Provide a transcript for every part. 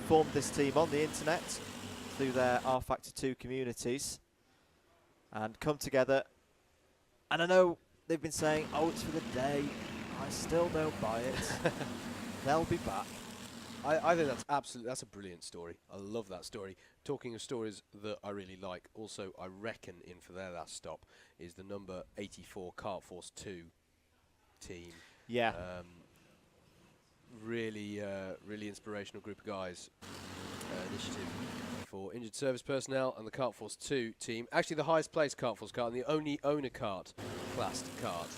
formed this team on the internet through their R Factor 2 communities and come together. And I know they've been saying, oh, it's for the day. I still don't buy it. They'll be back. I think that's a brilliant story. I love that story. Talking of stories that I really like, also I reckon in for their last stop is the number 84 Kart Force 2 team. Yeah. Really inspirational group of guys. Initiative for injured service personnel and the Kart Force 2 team. Actually the highest placed Kart Force kart and the only owner kart classed kart.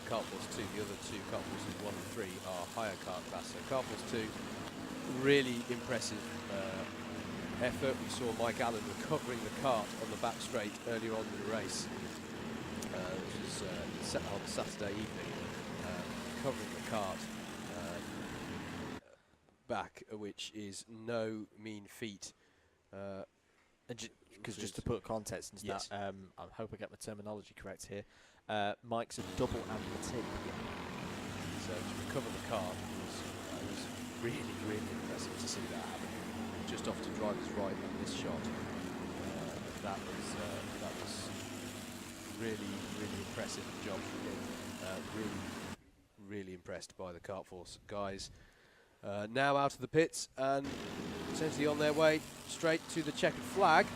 Kart Force 2, the other two Kart Forces 1 and 3 are higher kart class. So Kart Force 2, really impressive effort. We saw Mike Allen recovering the kart on the back straight earlier on in the race, which was set on Saturday evening, recovering the kart back, which is no mean feat. Because just to put context into yes. that, I hope I get my terminology correct here. Mike's a double amputee. So to recover the car was really impressive to see that happen. Just off to driver's right on this shot. That was really impressive job from him. Really impressed by the Kart Force guys. Now out of the pits and essentially on their way straight to the checkered flag.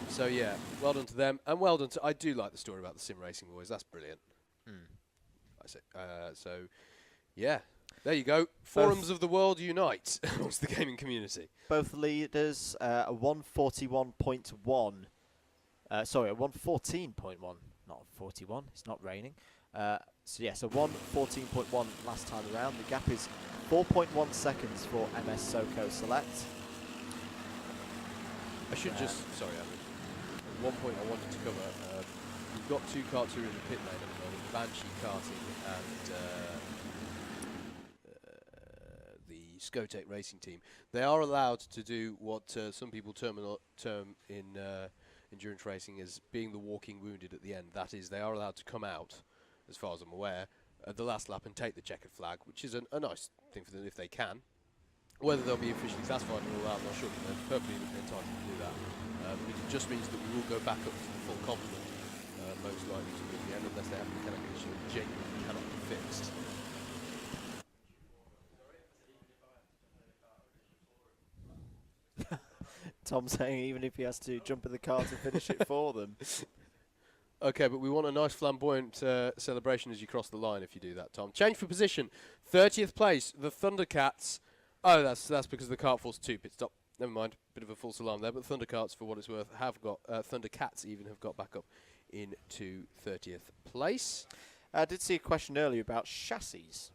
So yeah, well done to them, and well done to. I do like the story about the sim racing boys. That's brilliant. I say. So yeah, there you go. Forums of the world unite amongst the gaming community. Both leaders, a 141.1. Sorry, a 114.1, not 41. It's not raining. So yes, a 114.1 last time around. The gap is 4.1 seconds for MS Soko Select. I should just, sorry, Andrew. One point I wanted to cover. We've got two karts who are in the pit lane at the moment, Banshee Karting and the Skotec Racing Team. They are allowed to do what some people term in endurance racing as being the walking wounded at the end. That is, they are allowed to come out, as far as I'm aware, at the last lap and take the checkered flag, which is a nice thing for them if they can. Whether they'll be officially classified and all that, I'm not sure, but they're perfectly entitled to do that. But it just means that we will go back up to the full complement, most likely to the end, unless they have a mechanical issue that genuinely cannot be fixed. Tom saying even if he has to jump in the car to finish it for them. Okay, but we want a nice flamboyant celebration as you cross the line if you do that, Tom. Change for position. 30th place, the Thundercats. Oh, that's because of the Kart Force 2 pit stop. Never mind, bit of a false alarm there. But Thundercarts, for what it's worth, have got Thundercats even have got back up into 30th place. I did see a question earlier about chassis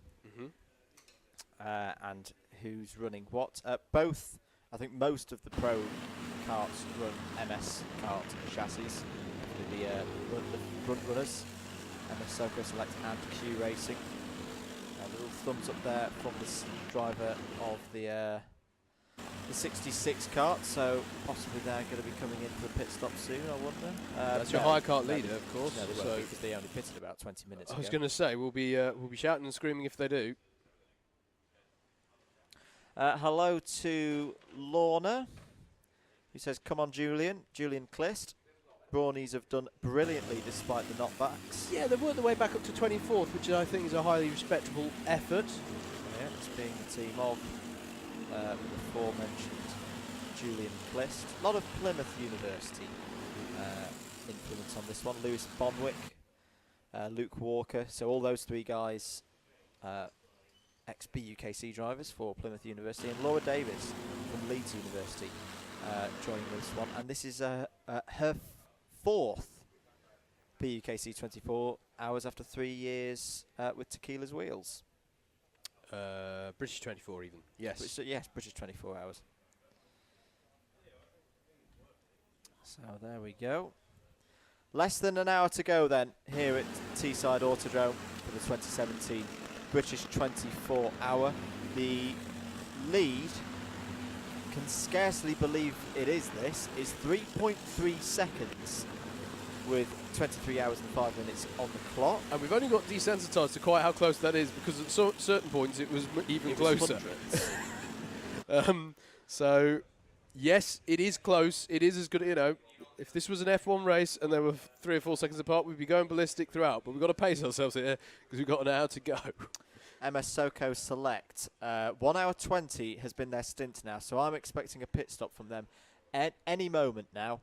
and who's running what. Both, I think, most of the pro karts run MS kart chassis. The front runners, MS Soko Select and Q Racing. A little thumbs up there from the driver of the 66 kart, so possibly they're going to be coming in for a pit stop soon, I wonder. That's your high kart leader, of course. No, they won't, because they only pitted about 20 minutes ago. I was going to say, we'll be shouting and screaming if they do. Hello to Lorna, who says, come on Julian Clist. Brawnies have done brilliantly despite the knockbacks. Yeah, they've worked their way back up to 24th, which I think is a highly respectable effort. Yeah, it's being the team of the aforementioned Julian Clist. A lot of Plymouth University influence on this one. Lewis Bonwick, Luke Walker. So all those three guys, ex-BUKC drivers for Plymouth University. And Laura Davis from Leeds University joining this one. And this is her fourth BUKC 24 hours after 3 years with Tequila's Wheels. British 24 even. Yes. Yes, British 24 hours. So there we go. Less than an hour to go then here at Teesside Autodrome for the 2017 British 24 hour. The lead, can scarcely believe it is 3.3 seconds with 23 hours and 5 minutes on the clock. And we've only got desensitised to quite how close that is, because at certain points it was even closer. So, yes, it is close. It is as good, if this was an F1 race and they were 3 or 4 seconds apart, we'd be going ballistic throughout. But we've got to pace ourselves here because we've got an hour to go. MS Soko Select. 1 hour 20 has been their stint now, so I'm expecting a pit stop from them at any moment now.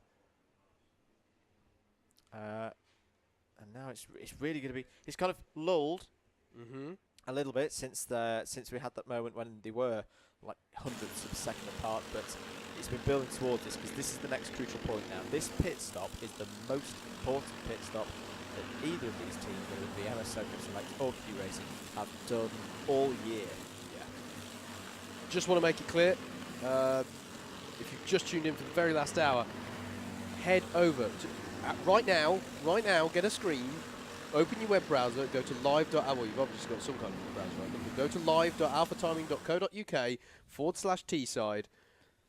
And now it's really going to be... It's kind of lulled a little bit since we had that moment when they were like hundredths of a second apart, but it's been building towards this because this is the next crucial point now. This pit stop is the most important pit stop that either of these teams, whether it be MS Soko Select or Q Racing, have done all year. Yeah. Just want to make it clear, if you've just tuned in for the very last hour, head over to right now, get a screen, open your web browser, go to live.alpha. Well, you've obviously got some kind of browser, right? But go to live.alphatiming.co.uk/Teesside.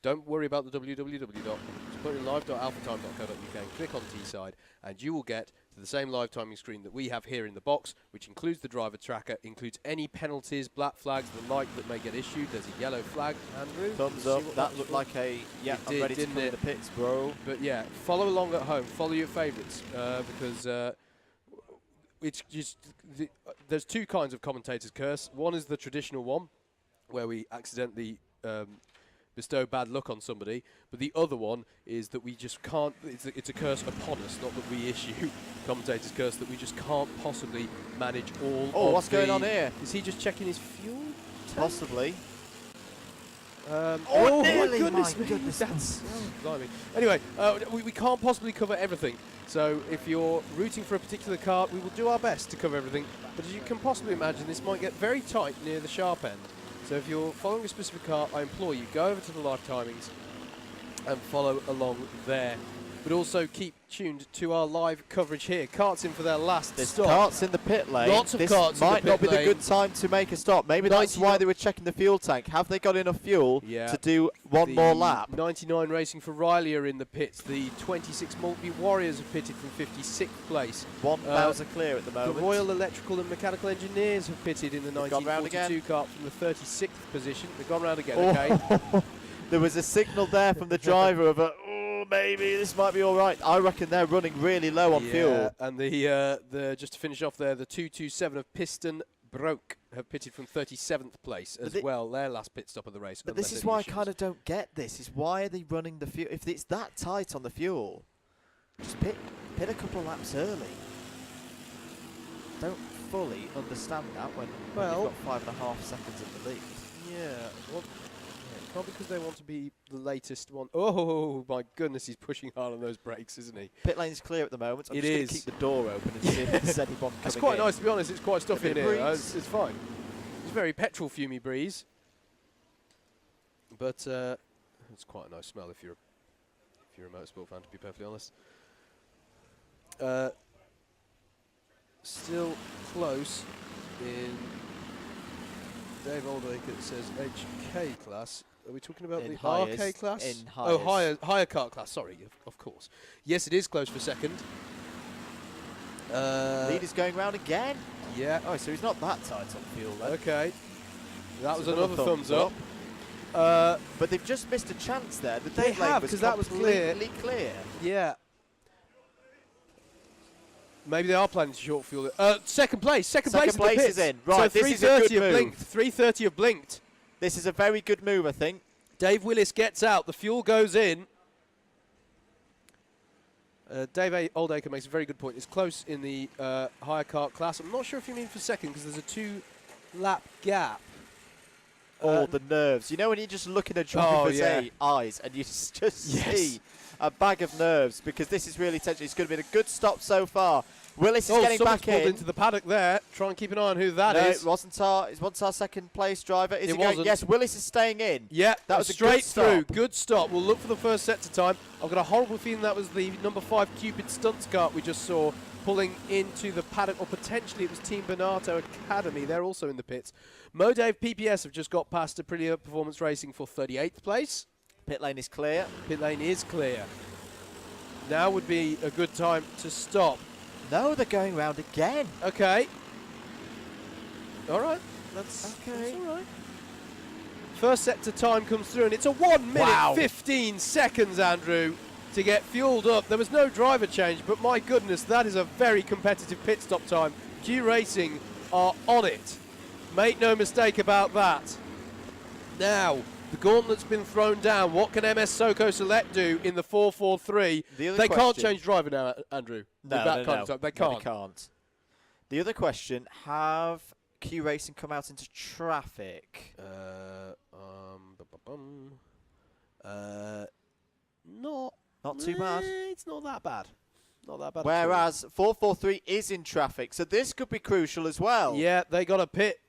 Don't worry about the www. Just put in live.alphatiming.co.uk and click on Teesside, and you will get to the same live timing screen that we have here in the box, which includes the driver tracker, includes any penalties, black flags, the like that may get issued. There's a yellow flag, Andrew. Thumbs up. That looked like a, yeah, I'm ready to come in the pits, bro. But yeah, follow along at home. Follow your favourites because it's just there's 2 kinds of commentator's curse. One is the traditional one, where we accidentally bestow bad luck on somebody, but the other one is that we just can't, it's a curse upon us, not that we issue commentator's curse, that we just can't possibly manage all of what's going on here? Is he just checking his fuel tank? Possibly. Nearly, my goodness goodness. That's, blimey. Anyway, we can't possibly cover everything, so if you're rooting for a particular car, we will do our best to cover everything, but as you can possibly imagine, this might get very tight near the sharp end. So if you're following a specific car, I implore you, go over to the live timings and follow along there. But also keep tuned to our live coverage here. Karts in for their last stop. Karts in the pit lane. Lots of karts in the might pit not be the lane. good time to make a stop. Maybe that's why they were checking the fuel tank. Have they got enough fuel to do one more lap? 99 Racing for Riley are in the pits. The 26 Maltby Warriors have pitted from 56th place. 1,000 clear at the moment. The Royal Electrical and Mechanical Engineers have pitted in the 1942 kart from the 36th position. They've gone round again, okay? There was a signal there from the driver of a, maybe this might be all right. I reckon they're running really low on fuel. And the just to finish off there, the 227 of Piston Broke have pitted from 37th place as well. Their last pit stop of the race. But this is why I kind of don't get this. Is why are they running the fuel? If it's that tight on the fuel, just pit a couple of laps early. Don't fully understand that when you've got 5.5 seconds in the lead. Yeah. Well, not because they want to be the latest one. Oh, my goodness, he's pushing hard on those brakes, isn't he? Pit lane's clear at the moment. I'm just going to keep the door open and see if there's anyone coming in. It's quite nice, to be honest. It's quite stuffy in here. It's fine. It's very petrol-fumey breeze. But it's quite a nice smell if you're a motorsport fan, to be perfectly honest. Still close in Dave Oldacre says HK class. Are we talking about the RK class? In higher kart class. Sorry, of course. Yes, it is close for second. Lead is going round again. Yeah. Oh, so he's not that tight on fuel then. Okay. That was another thumbs up. But they've just missed a chance there. The they have, because that was clear. Yeah. Maybe they are planning to short fuel it. Second place in the pits. Is in. Right, so this is a good move. Blinked. 330 have blinked. This is a very good move, I think. Dave Willis gets out. The fuel goes in. Dave Oldacre makes a very good point. It's close in the higher kart class. I'm not sure if you mean for second because there's a 2-lap gap. The nerves. You know when you just look in a driver's eyes and you just see a bag of nerves because this is really tension. It's going to be a good stop so far. Willis is getting back in. Into the paddock there. Try and keep an eye on who that is. It wasn't our second place driver. Is it going? Yes, Willis is staying in. Yeah, that was straight through. Good stop. We'll look for the first sector time. I've got a horrible feeling that was the number 5 Cupid Stunts kart we just saw pulling into the paddock, or potentially it was Team Bernardo Academy. They're also in the pits. Modave PPS have just got past Aprilia Performance Racing for 38th place. Pit lane is clear. Pit lane is clear. Now would be a good time to stop. No, they're going round again. Okay. All right. That's all right. First sector time comes through, and it's a 1 minute Wow. 15 seconds, Andrew, to get fueled up. There was no driver change, but my goodness, that is a very competitive pit stop time. Q Racing are on it. Make no mistake about that. Now, the gauntlet's been thrown down. What can MS Soko Select do in the 4-4-3? They can't change driver now, Andrew. No, with that no, kind no. of time. They No, can't. they can't. The other question, have Q Racing come out into traffic? Not too bad. It's not that bad. Not that bad. Whereas 4-4-3 is in traffic, so this could be crucial as well. Yeah, they got a pit.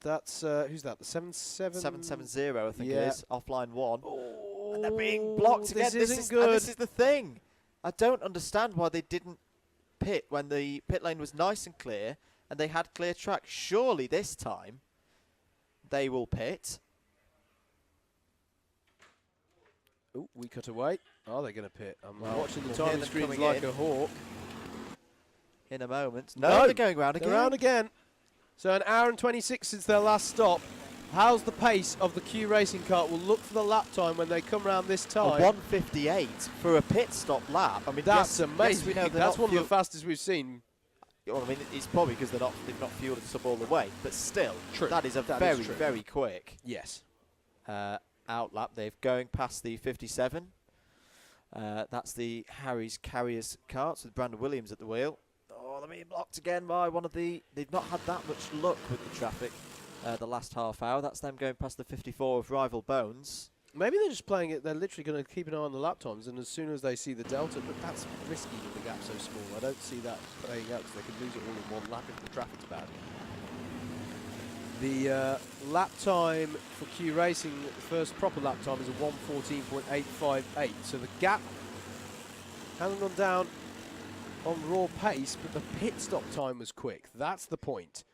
That's who's that? The 7-7. 770, I think Yeah. it is. Offline 1. Oh, And they're being blocked again. This isn't is, good. And this is the thing. I don't understand why they didn't pit when the pit lane was nice and clear and they had clear track. Surely this time they will pit. Oh, we cut away. Are they going to pit? I'm Well, watching the we'll timing hear them screens coming like in a hawk. In a moment. No, No, they're going round again. They're round again. So an hour and 26 since their last stop. How's the pace of the Q Racing kart? We'll look for the lap time when they come round this A time. 1:58 for a pit stop lap. I mean, That's yes, amazing. we know they're That's not one of the fastest we've seen. Well, I mean, it's probably because they've not fueled us up all the way, but still, True. that is a That very, is true. very quick Yes. out lap. They're going past the 57. That's the Harry's Carriers carts with Brandon Williams at the wheel. Oh, they're being blocked again by one of the... They've not had that much luck with the traffic the last half hour. That's them going past the 54 of Rival Bones. Maybe they're just playing it. They're literally going to keep an eye on the lap times, and as soon as they see the delta, but that's risky with the gap so small. I don't see that playing out because they could lose it all in one lap if the traffic's bad. The lap time for Q Racing, the first proper lap time, is a 1:14.858. So the gap hasn't gone down on raw pace, but the pit stop time was quick. That's the point.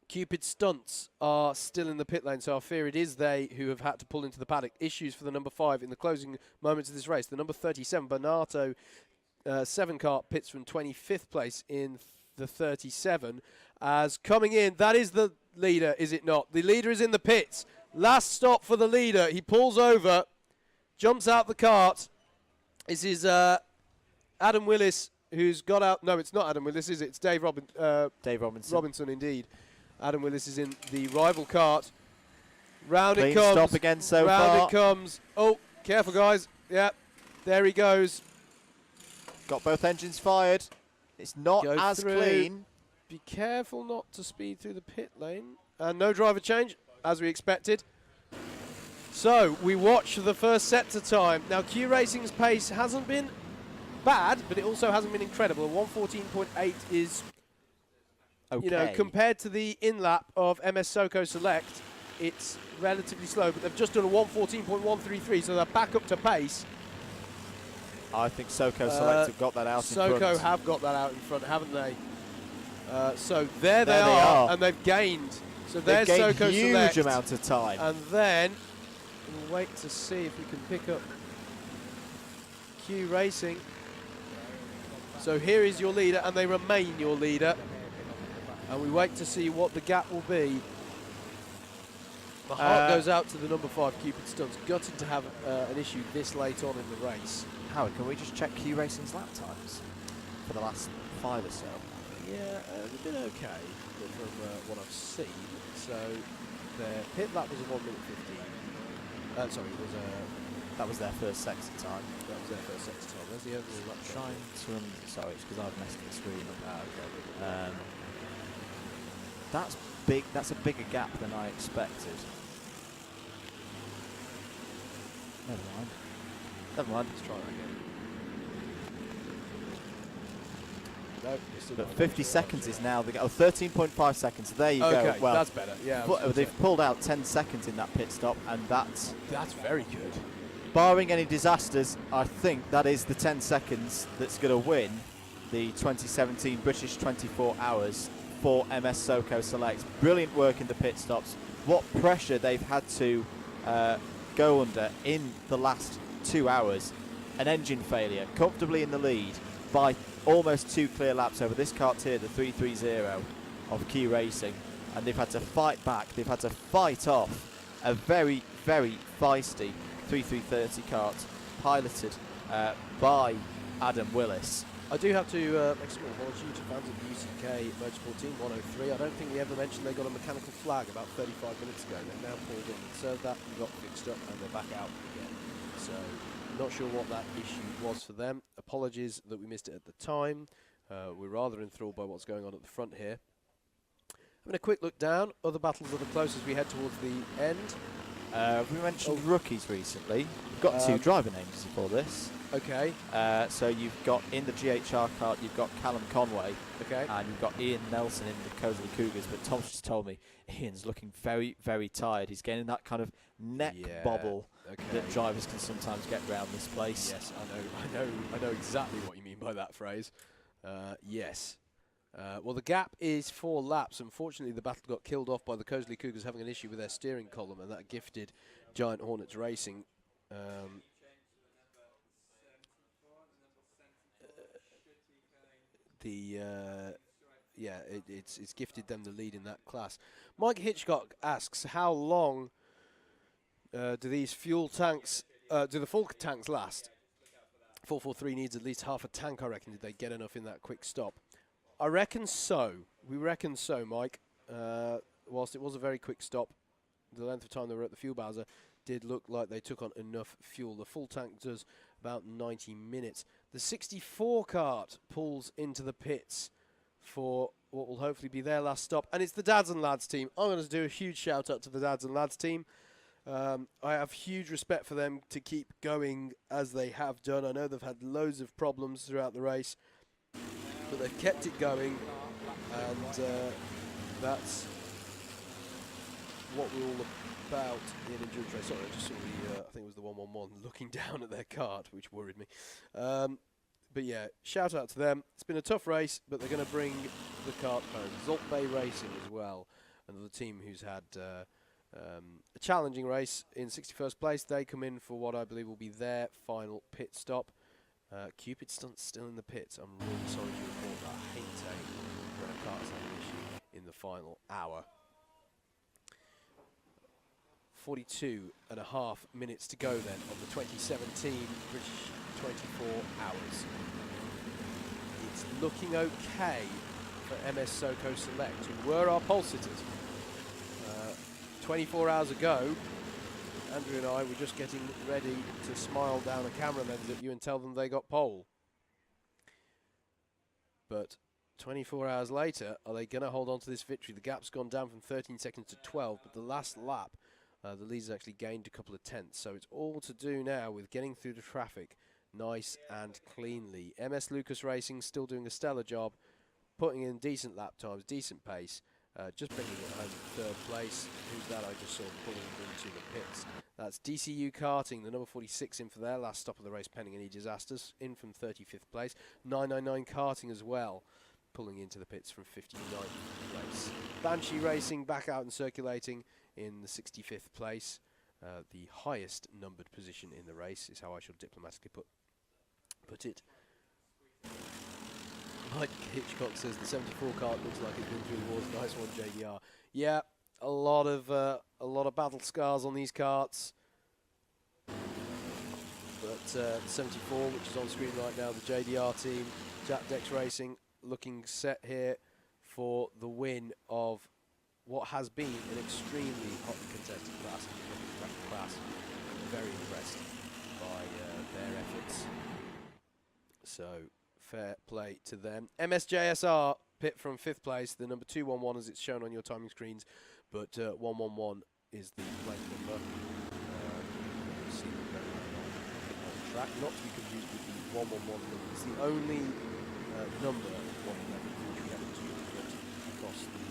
Cupid Stunts are still in the pit lane, so I fear it is they who have had to pull into the paddock. Issues for the number 5 in the closing moments of this race. The number 37, Bernardo 7 kart, pits from 25th place in the 37. As coming in, that is the leader, is it not? The leader is in the pits. Last stop for the leader. He pulls over, jumps out the kart. This is Adam Willis, who's got out. No, it's not Adam Willis, is it? It's Dave Robinson. Robinson, indeed. Adam Willis is in the rival kart. Round Clean it comes. stop again so round far. it comes. Oh, careful, guys. Yeah, there he goes. Got both engines fired. It's not Go as through. clean. Be careful not to speed through the pit lane. And no driver change, as we expected. So, we watch the first sector time. Now, Q Racing's pace hasn't been bad, but it also hasn't been incredible. 1:14.8 is... Okay. You know, compared to the in-lap of MS Soko Select, it's relatively slow, but they've just done a 1:14.133, so they're back up to pace. I think Soko Select have got that out in front. Soko have got that out in front, haven't they? So there They they are, are. and they've gained. So They've there's gained Soko huge Select. amount of time. And then we'll wait to see if we can pick up Q Racing. So here is your leader, and they remain your leader. And we wait to see what the gap will be. My heart goes out to the number 5, Cupid Stunts. Gutted to have an issue this late on in the race. Howard, can we just check Q Racing's lap times for the last 5 or so? Yeah, they've been okay from what I've seen. So their pit lap was a 1:15. Sorry, it was That was their first sector time. that was their first sector time. Where's the overall lap time? Trying to... Sorry, it's because I've messed the screen up. Okay. That's big. That's a bigger gap than I expected. Never mind. Never mind. Let's try that again. No, it's still But not 50 enough. seconds is now the... 13.5 seconds. So there you Okay, go. Well, that's better. Yeah, I was gonna they've say. pulled out 10 seconds in that pit stop, and that's... That's very good. Barring any disasters, I think that is the 10 seconds that's going to win the 2017 British 24 Hours for MS Soko Select. Brilliant work in the pit stops. What pressure they've had to go under in the last 2 hours. An engine failure, comfortably in the lead by almost 2 clear laps over this kart here, the 330 of Q Racing. and they've had to fight back. They've had to fight off a very, very feisty 2330 kart piloted by Adam Willis. I do have to make a small apology to fans of the UCK Motorsport Team 103. I don't think we ever mentioned they got a mechanical flag about 35 minutes ago. They've now pulled in and served that and got fixed up, and they're back out again. So, not sure what that issue was for them. Apologies that we missed it at the time. We're rather enthralled by what's going on at the front here. Having a quick look down, other battles that are close as we head towards the end. We mentioned rookies recently. We've got two driver names for this. Okay. So you've got in the GHR kart, you've got Callum Conway, Okay. and you've got Ian Nelson in the Cosley Cougars. But Tom's just told me Ian's looking very, very tired. He's getting that kind of neck bobble that drivers can sometimes get around this place. Yes, I know exactly what you mean by that phrase. Yes. Well, the gap is 4 laps. Unfortunately, the battle got killed off by the Cosley Cougars having an issue with their steering column, and that gifted Giant Hornets Racing it's gifted them the lead in that class. Mike Hitchcock asks, how long do these fuel tanks, do the full tanks last? 443 needs at least half a tank, I reckon. Did they get enough in that quick stop? I reckon so. We reckon so, Mike. Whilst it was a very quick stop, the length of time they were at the fuel bowser did look like they took on enough fuel. The full tank does about 90 minutes. The 24 kart pulls into the pits for what will hopefully be their last stop, and it's the Dads and Lads team. I'm going to do a huge shout out to the Dads and Lads team. I have huge respect for them to keep going as they have done. I know they've had loads of problems throughout the race, but they've kept it going, and that's what we're all about in endurance race. Sorry, I just saw the, I think it was the 111 looking down at their kart, which worried me. But yeah, shout out to them. It's been a tough race, but they're going to bring the kart home. Zolt Bay Racing as well, another team who's had a challenging race in 61st place. They come in for what I believe will be their final pit stop. Cupid Stunt's still in the pits. I'm really sorry to report that. I hate saying when a kart's had an issue in the final hour. 42.5 minutes to go then on the 2017 British 24 hours. It's looking okay for MS Soco Select, who were our pole sitters. 24 hours ago, Andrew and I were just getting ready to smile down a camera lens at you and tell them they got pole. But 24 hours later, are they going to hold on to this victory? The gap's gone down from 13 seconds to 12, but the last lap, the leaders actually gained a couple of tenths. So it's all to do now with getting through the traffic nice and cleanly. MS Lucas Racing still doing a stellar job, putting in decent lap times, decent pace. Just bringing it home in 3rd place. Who's that I just saw pulling into the pits? That's DCU Karting, the number 46 in for their last stop of the race pending any disasters, in from 35th place. 999 Karting as well, pulling into the pits from 59th place. Banshee Racing back out and circulating in the 65th place. The highest numbered position in the race is how I shall diplomatically put it. Mike Hitchcock says the 74 kart looks like it's been through the wars. Nice one, JDR. Yeah, a lot of battle scars on these karts. But the 74, which is on screen right now, the JDR team, Jack Dex Racing, looking set here for the win of what has been an extremely hotly contested class. Very impressed by their efforts. So fair play to them. MSJSR pit from 5th place, the number 211 as it's shown on your timing screens, but 111 is the plate number. See them going on track, not to be confused with the 111 number. It's the only number 111 which we have across the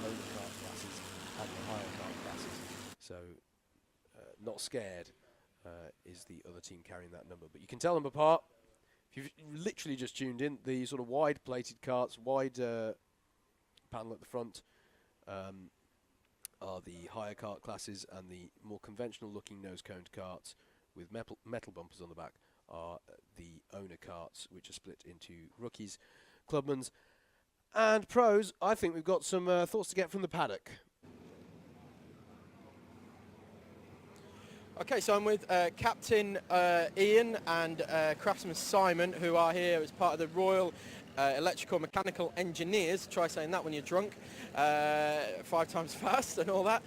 owner kart classes and the higher kart classes. So not scared is the other team carrying that number, but you can tell them apart. If you've literally just tuned in, the sort of wide-plated karts, wide panel at the front, are the higher kart classes, and the more conventional-looking nose-coned karts with metal bumpers on the back are the owner karts, which are split into rookies, clubmans, And pros, I think we've got some thoughts to get from the paddock. Okay, so I'm with Captain Ian and Craftsman Simon, who are here as part of the Royal Electrical Mechanical Engineers. Try saying that when you're drunk, 5 times fast and all that.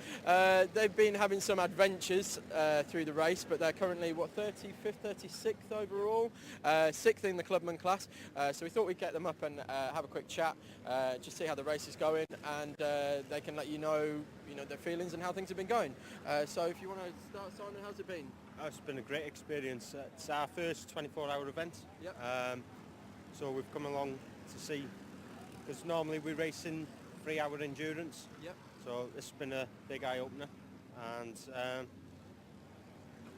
They've been having some adventures through the race, but they're currently, 35th, 36th overall, 6th in the clubman class. So we thought we'd get them up and have a quick chat, just see how the race is going, and they can let you know their feelings and how things have been going. So if you want to start, Simon, how's it been? It's been a great experience. It's our first 24-hour event. Yep. So we've come along to see, because normally we race in 3-hour endurance. Yep. So this has been a big eye-opener, and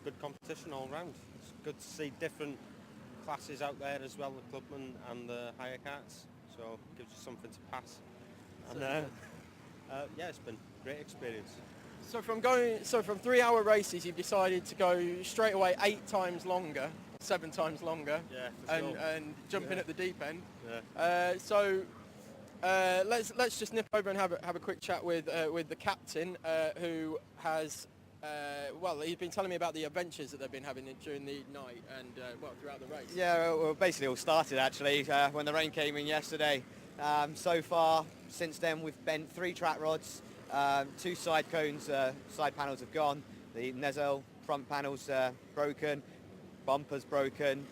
good competition all round. It's good to see different classes out there as well, the clubman and the hire carts. So it gives you something to pass. And yeah, it's been a great experience. So from 3-hour races, you've decided to go straight away 8 times longer, 7 times longer, Yeah, for sure. and jump in at the deep end. Yeah. Let's just nip over and have a quick chat with the captain, who has he's been telling me about the adventures that they've been having during the night and throughout the race. Yeah, well, basically all started actually when the rain came in yesterday. So far, since then, we've bent 3 track rods, 2 side cones, side panels have gone, the Nezel front panels broken, bumpers broken,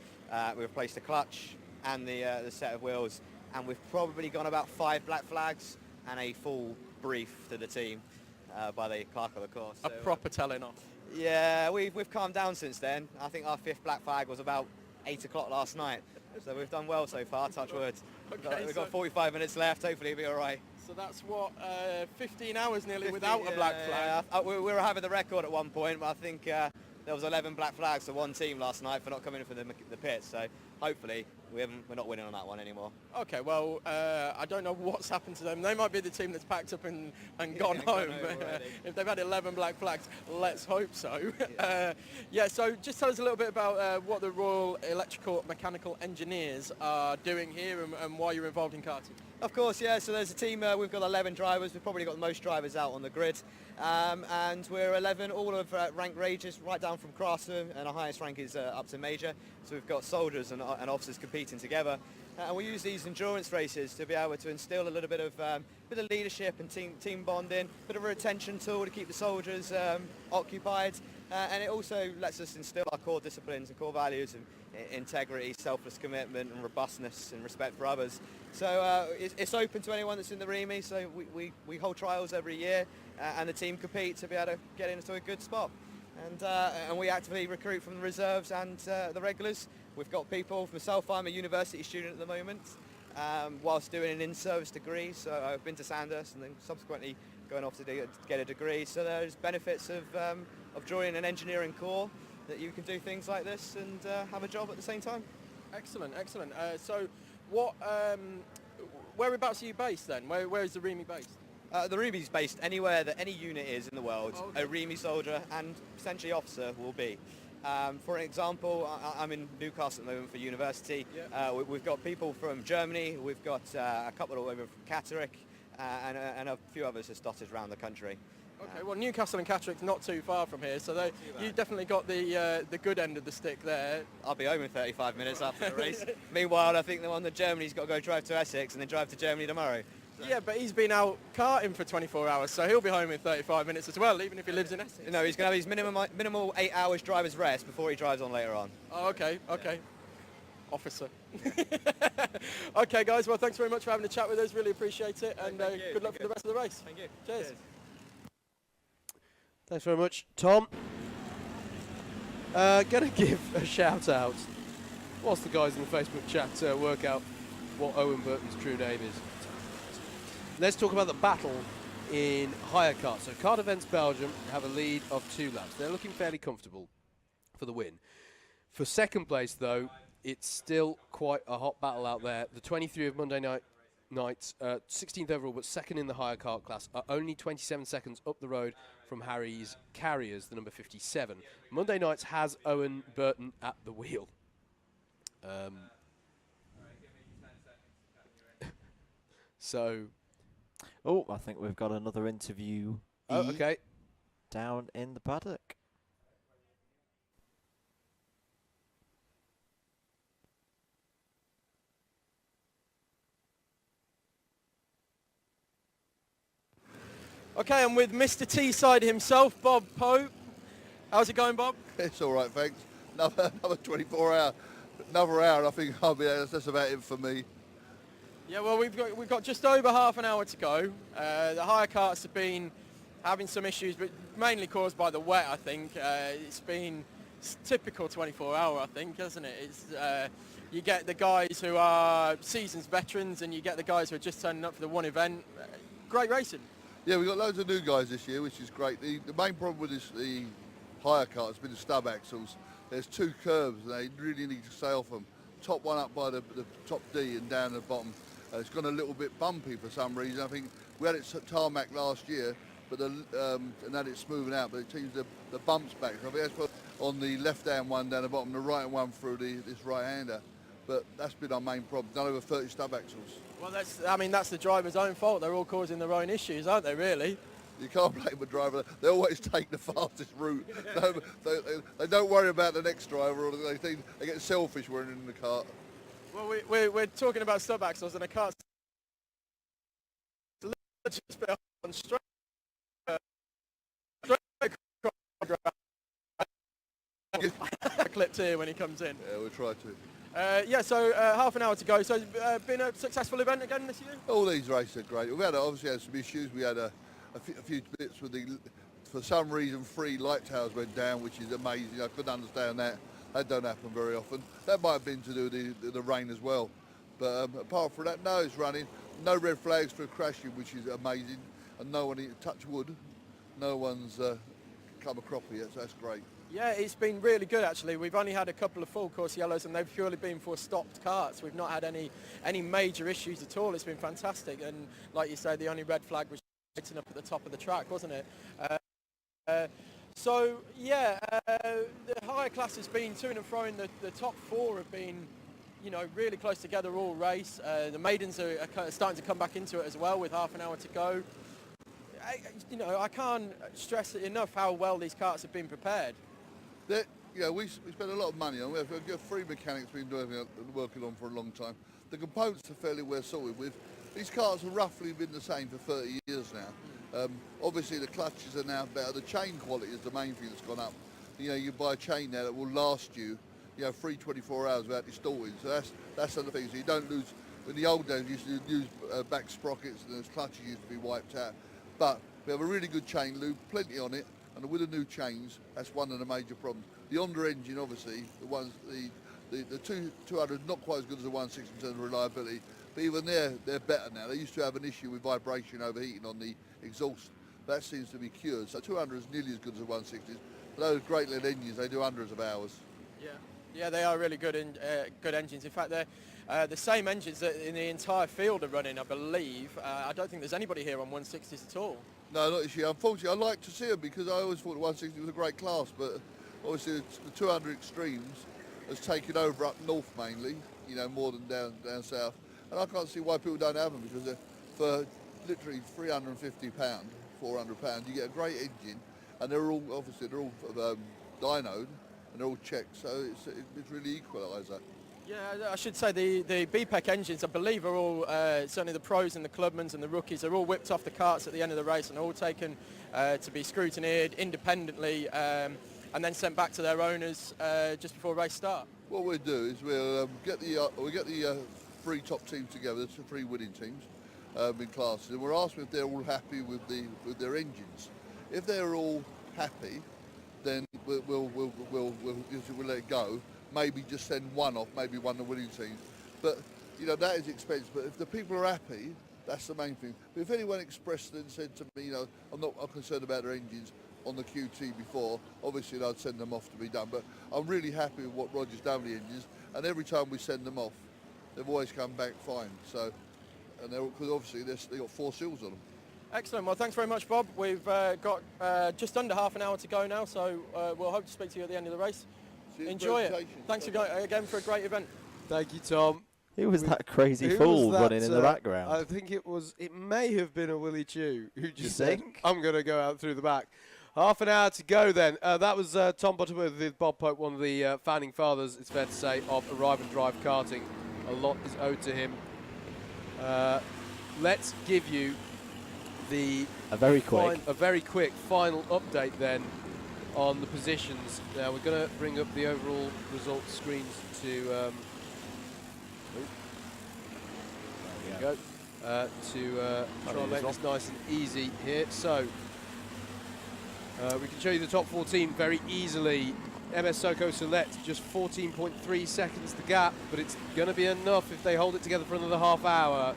we replaced the clutch and the set of wheels, and we've probably gone about 5 black flags and a full brief to the team by the clerk of the course. A proper telling off. Yeah, we've calmed down since then. I think our 5th black flag was about 8 o'clock last night. So we've done well so far, touch wood. Okay, We've got 45 minutes left, hopefully it'll be all right. So that's 15 hours nearly without a black flag. Yeah, we were having the record at one point, but I think there was 11 black flags for one team last night for not coming in for the pits. So hopefully we're not winning on that one anymore. Okay, well, I don't know what's happened to them. They might be the team that's packed up and gone home. If they've had 11 black flags, let's hope so. So just tell us a little bit about what the Royal Electrical Mechanical Engineers are doing here and why you're involved in karting. Of course, yeah, so there's a team, we've got 11 drivers, we've probably got the most drivers out on the grid, and we're 11, all of rank ranges, right down from craftsman, and our highest rank is up to major, so we've got soldiers and officers competing together, and we use these endurance races to be able to instill a little bit of leadership and team bonding, bit of a retention tool to keep the soldiers occupied, and it also lets us instill our core disciplines and core values of integrity, selfless commitment and robustness and respect for others. So it's open to anyone that's in the REMI, so we hold trials every year and the team compete to be able to get into a good spot. And we actively recruit from the reserves and the regulars. We've got people, myself, I'm a university student at the moment, whilst doing an in-service degree, so I've been to Sandhurst and then subsequently going off to get a degree. So there's benefits of joining an engineering corps, that you can do things like this and have a job at the same time. Excellent. So whereabouts are you based then? Where is the REMI based? The REMI is based anywhere that any unit is in the world. Oh, okay. A REMI soldier and potentially officer will be. For example, I'm in Newcastle at the moment for university. Yeah. We've got people from Germany, we've got a couple over from Catterick, and a few others just dotted around the country. Okay, well Newcastle and Catterick's not too far from here, so you've definitely got the good end of the stick there. I'll be home in 35 minutes after the race. Meanwhile, I think the one that Germany's got to go drive to Essex and then drive to Germany tomorrow. So. Yeah, but he's been out karting for 24 hours, so he'll be home in 35 minutes as well, even if he lives in Essex. No, he's going to have his minimal 8 hours driver's rest before he drives on later on. Oh, okay. Officer. Okay, guys, well, thanks very much for having a chat with us. Really appreciate it, and good luck for the rest of the race. Thank you. Cheers. Thanks very much, Tom. Gonna give a shout out whilst the guys in the Facebook chat work out what Owen Burton's true name is. Let's talk about the battle in hire kart. So Kart Events Belgium have a lead of 2 laps. They're looking fairly comfortable for the win. For second place though, it's still quite a hot battle out there. The 23 of Monday nights, 16th overall, but second in the hire kart class, are only 27 seconds up the road from Harry's Carriers, the number 57. Monday nights has Owen Burton at the wheel. So, Oh, I think we've got another interview okay. down in the paddock. Okay, I'm with Mr. Teesside himself, Bob Pope. How's it going, Bob? It's all right, thanks. Another 24-hour, another hour. And I think that's about it for me. Yeah, well, we've got just over half an hour to go. The hire carts have been having some issues, but mainly caused by the wet, I think. It's been typical 24-hour, I think, hasn't it? It's you get the guys who are seasoned veterans, and you get the guys who are just turning up for the one event. Great racing. Yeah, we've got loads of new guys this year, which is great. The main problem with the hire car has been the stub axles. There's two curves, and they really need to stay off them. Top one up by the top D and down the bottom. It's gone a little bit bumpy for some reason. I think we had it tarmac last year, but and had it smoothing out, but it seems the bumps back. So I think that's put on the left-hand one down the bottom, the right-hand one through this right-hander. But that's been our main problem. Done over 30 stub axles. Well, that's the driver's own fault. They're all causing their own issues, aren't they, really? You can't blame the driver. They always take the fastest route. They don't worry about the next driver, or they get selfish when they're in the cart. Well, we're talking about stub axles, and a cart's just on straight clipped here when he comes in. Yeah, we'll try to. Yeah, so half an hour to go. So been a successful event again this year? All these races are great. We've obviously had some issues. We had a few bits with for some reason, 3 light towers went down, which is amazing. I couldn't understand that. That don't happen very often. That might have been to do with the rain as well. But apart from that, no, it's running. No red flags for crashing, which is amazing. And no one, touch wood, no one's come a cropper yet, so that's great. Yeah, it's been really good actually. We've only had a couple of full course yellows, and they've purely been for stopped carts. We've not had any major issues at all. It's been fantastic, and like you say, the only red flag was sitting up at the top of the track, wasn't it? So yeah, the higher class has been to and fro. In the top 4 have been, you know, really close together all race. The maidens are starting to come back into it as well with half an hour to go. I can't stress it enough how well these carts have been prepared. We spent a lot of money on. We've got 3 mechanics we've been working on for a long time. The components are fairly well sorted with. These carts have roughly been the same for 30 years now. Obviously the clutches are now better. The chain quality is the main thing that's gone up. You buy a chain now that will last you, 24 hours without distorting. So that's the other thing. So you don't lose. In the old days, you used to use back sprockets, and those clutches used to be wiped out. But we have a really good chain lube, plenty on it, and with the new chains, that's one of the major problems. The Honda engine, obviously, the 200 not quite as good as the 160 in terms of reliability, but even they're better now. They used to have an issue with vibration overheating on the exhaust. That seems to be cured. So 200 is nearly as good as the 160s. But those great little engines, they do hundreds of hours. Yeah, they are really good engines. In fact, they're the same engines that in the entire field are running, I believe. I don't think there's anybody here on 160s at all. No, not this year. Unfortunately, I like to see them because I always thought the 160 was a great class, but obviously the 200 Extremes has taken over up north mainly, more than down south. And I can't see why people don't have them, because for literally £350, £400, you get a great engine, and they're all dynoed, and they're all checked, so it's really equaliser. Yeah, I should say the BPEC engines, I believe, are all, certainly the pros and the clubmans and the rookies, are all whipped off the carts at the end of the race and all taken to be scrutineered independently and then sent back to their owners just before race start. What we'll do is we'll get the 3 top teams together, the 3 winning teams in classes, and we'll ask them if they're all happy with their engines. If they're all happy, then we'll let it go. Maybe just send one off, maybe one of the winning teams. But, that is expensive. But if the people are happy, that's the main thing. But if anyone expressed and said to me, I'm concerned about their engines on the QT before, obviously I'd send them off to be done. But I'm really happy with what Roger's done with the engines. And every time we send them off, they've always come back fine. So, because obviously they've got 4 seals on them. Excellent. Well, thanks very much, Bob. We've got just under half an hour to go now, so we'll hope to speak to you at the end of the race. Enjoy it. Thanks again for a great event. Thank you, Tom. Who was that crazy Who fool was that, running in the background? I think it may have been a Willie Chew who just said, think? I'm going to go out through the back. Half an hour to go then. That was Tom Butterworth with Bob Pope, one of the founding fathers, it's fair to say, of Arrive and Drive Karting. A lot is owed to him. Let's give you a very quick final update then on the positions. Now we're going to bring up the overall results screens to there we go. To try and make this nice and easy here. So we can show you the top 14 very easily. MS Soko Select just 14.3 seconds the gap, but it's going to be enough if they hold it together for another half hour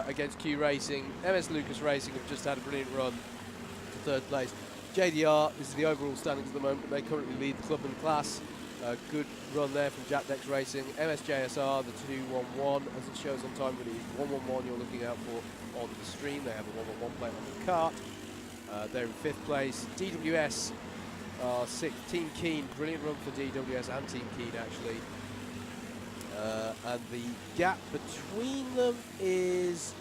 against Q Racing. MS Lucas Racing have just had a brilliant run to third place. JDR, this is the overall standings at the moment. They currently lead the clubman class. Good run there from Japdex Racing. MSJSR, the 211, as it shows on time, but it is 111 you're looking out for on the stream. They have a 111 plate on the kart. They're in 5th place. DWS are 6th. Team Keen, brilliant run for DWS and Team Keen actually. And the gap between them is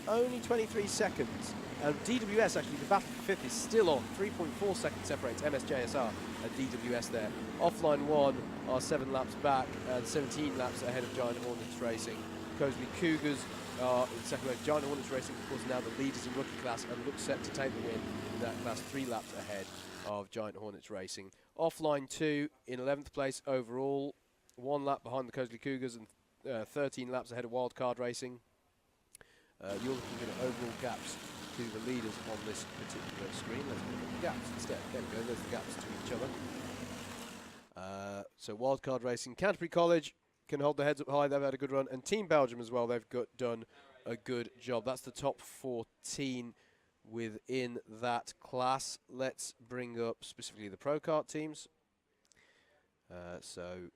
only 23 seconds. And DWS, actually, the battle for 5th is still on. 3.4 seconds separates MSJSR and DWS there. Offline 1 are 7 laps back and 17 laps ahead of Giant Hornets Racing. Cosley Cougars are in second place. Giant Hornets Racing, of course, now the leaders in rookie class and look set to take the win in that class, 3 laps ahead of Giant Hornets Racing. Offline 2 in 11th place overall, 1 lap behind the Cosley Cougars and 13 laps ahead of Wildcard Racing. You're looking at overall gaps to the leaders on this particular screen. Let's look at the gaps instead. There we go, there's the gaps to each other. So Wildcard Racing, Canterbury College can hold their heads up high, they've had a good run, and Team Belgium as well, they've done a good job. That's the top 14 within that class. Let's bring up specifically the Pro Kart teams. So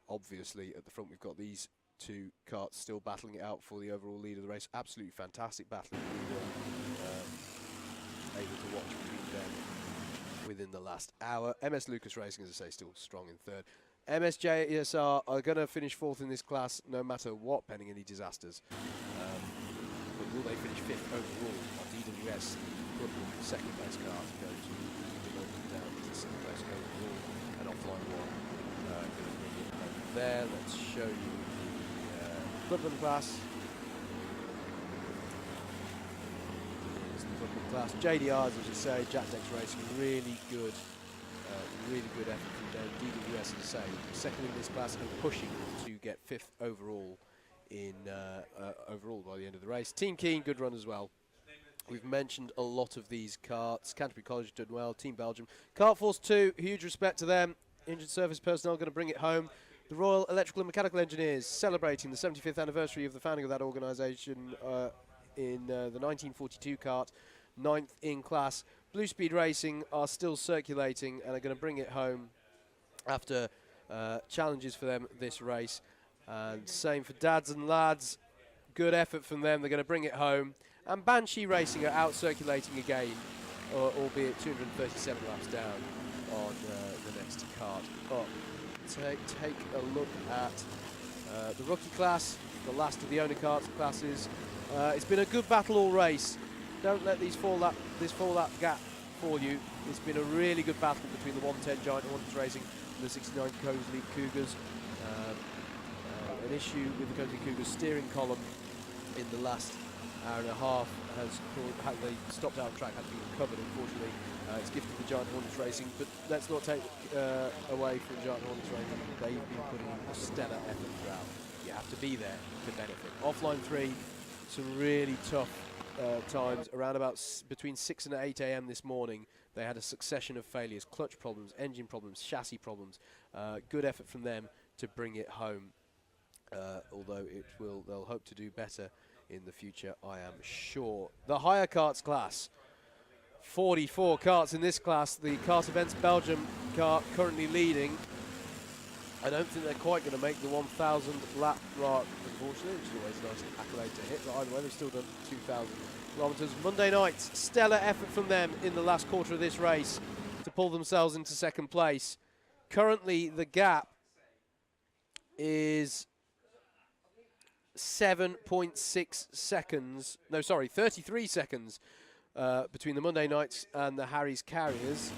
obviously at the front we've got these 2 karts still battling it out for the overall lead of the race. Absolutely fantastic battle. Able to watch between them within the last hour. MS Lucas Racing, as I say, still strong in 3rd. MSJSR are going to finish 4th in this class no matter what, pending any disasters. But will they finish 5th overall? Or DWS, the 2nd place car, to go to down to 2nd place overall. And offline 1 going to bring it over there. Let's show you the Clubman class. Class. JDRs, as you say, Japdex Racing, really good effort from them. DWS, as I say, 2nd in this class and pushing to get 5th overall in overall by the end of the race. Team Keen, good run as well. We've mentioned a lot of these karts. Canterbury College done well. Team Belgium, Kart Force 2, huge respect to them. Injured service personnel going to bring it home. The Royal Electrical and Mechanical Engineers celebrating the 75th anniversary of the founding of that organisation in the 1942 kart. 9th in class. Blue Speed Racing are still circulating and are going to bring it home after challenges for them this race. And same for Dads and Lads. Good effort from them. They're going to bring it home. And Banshee Racing are out circulating again, albeit 237 laps down on the next kart up. Take a look at the rookie class, the last of the owner karts classes. It's been a good battle all race. Don't let this 4 lap gap fool you. It's been a really good battle between the 110 Giant Hornets Racing and the 69 Cosley Cougars. An issue with the Cosley Cougars steering column in the last hour and a half has caused, they stopped out of track, had to be recovered unfortunately. It's gifted the Giant Hornets Racing, but let's not take away from Giant Hornets Racing. They've been putting in a stellar effort throughout. You have to be there to benefit. Offline 3, some really tough times around about between 6 and 8 a.m. this morning. They had a succession of failures, clutch problems, engine problems, chassis problems. Good effort from them to bring it home, although they'll hope to do better in the future, I am sure. The higher karts class, 44 karts in this class. The Kart Events Belgium kart currently leading. I don't think they're quite going to make the 1,000 lap mark, unfortunately, which is always a nice accolade to hit, but either way, they've still done 2,000 kilometres. Monday night, stellar effort from them in the last quarter of this race to pull themselves into 2nd place. Currently, the gap is 7.6 seconds. No, sorry, 33 seconds between the Monday Nights and the Harry's Carriers.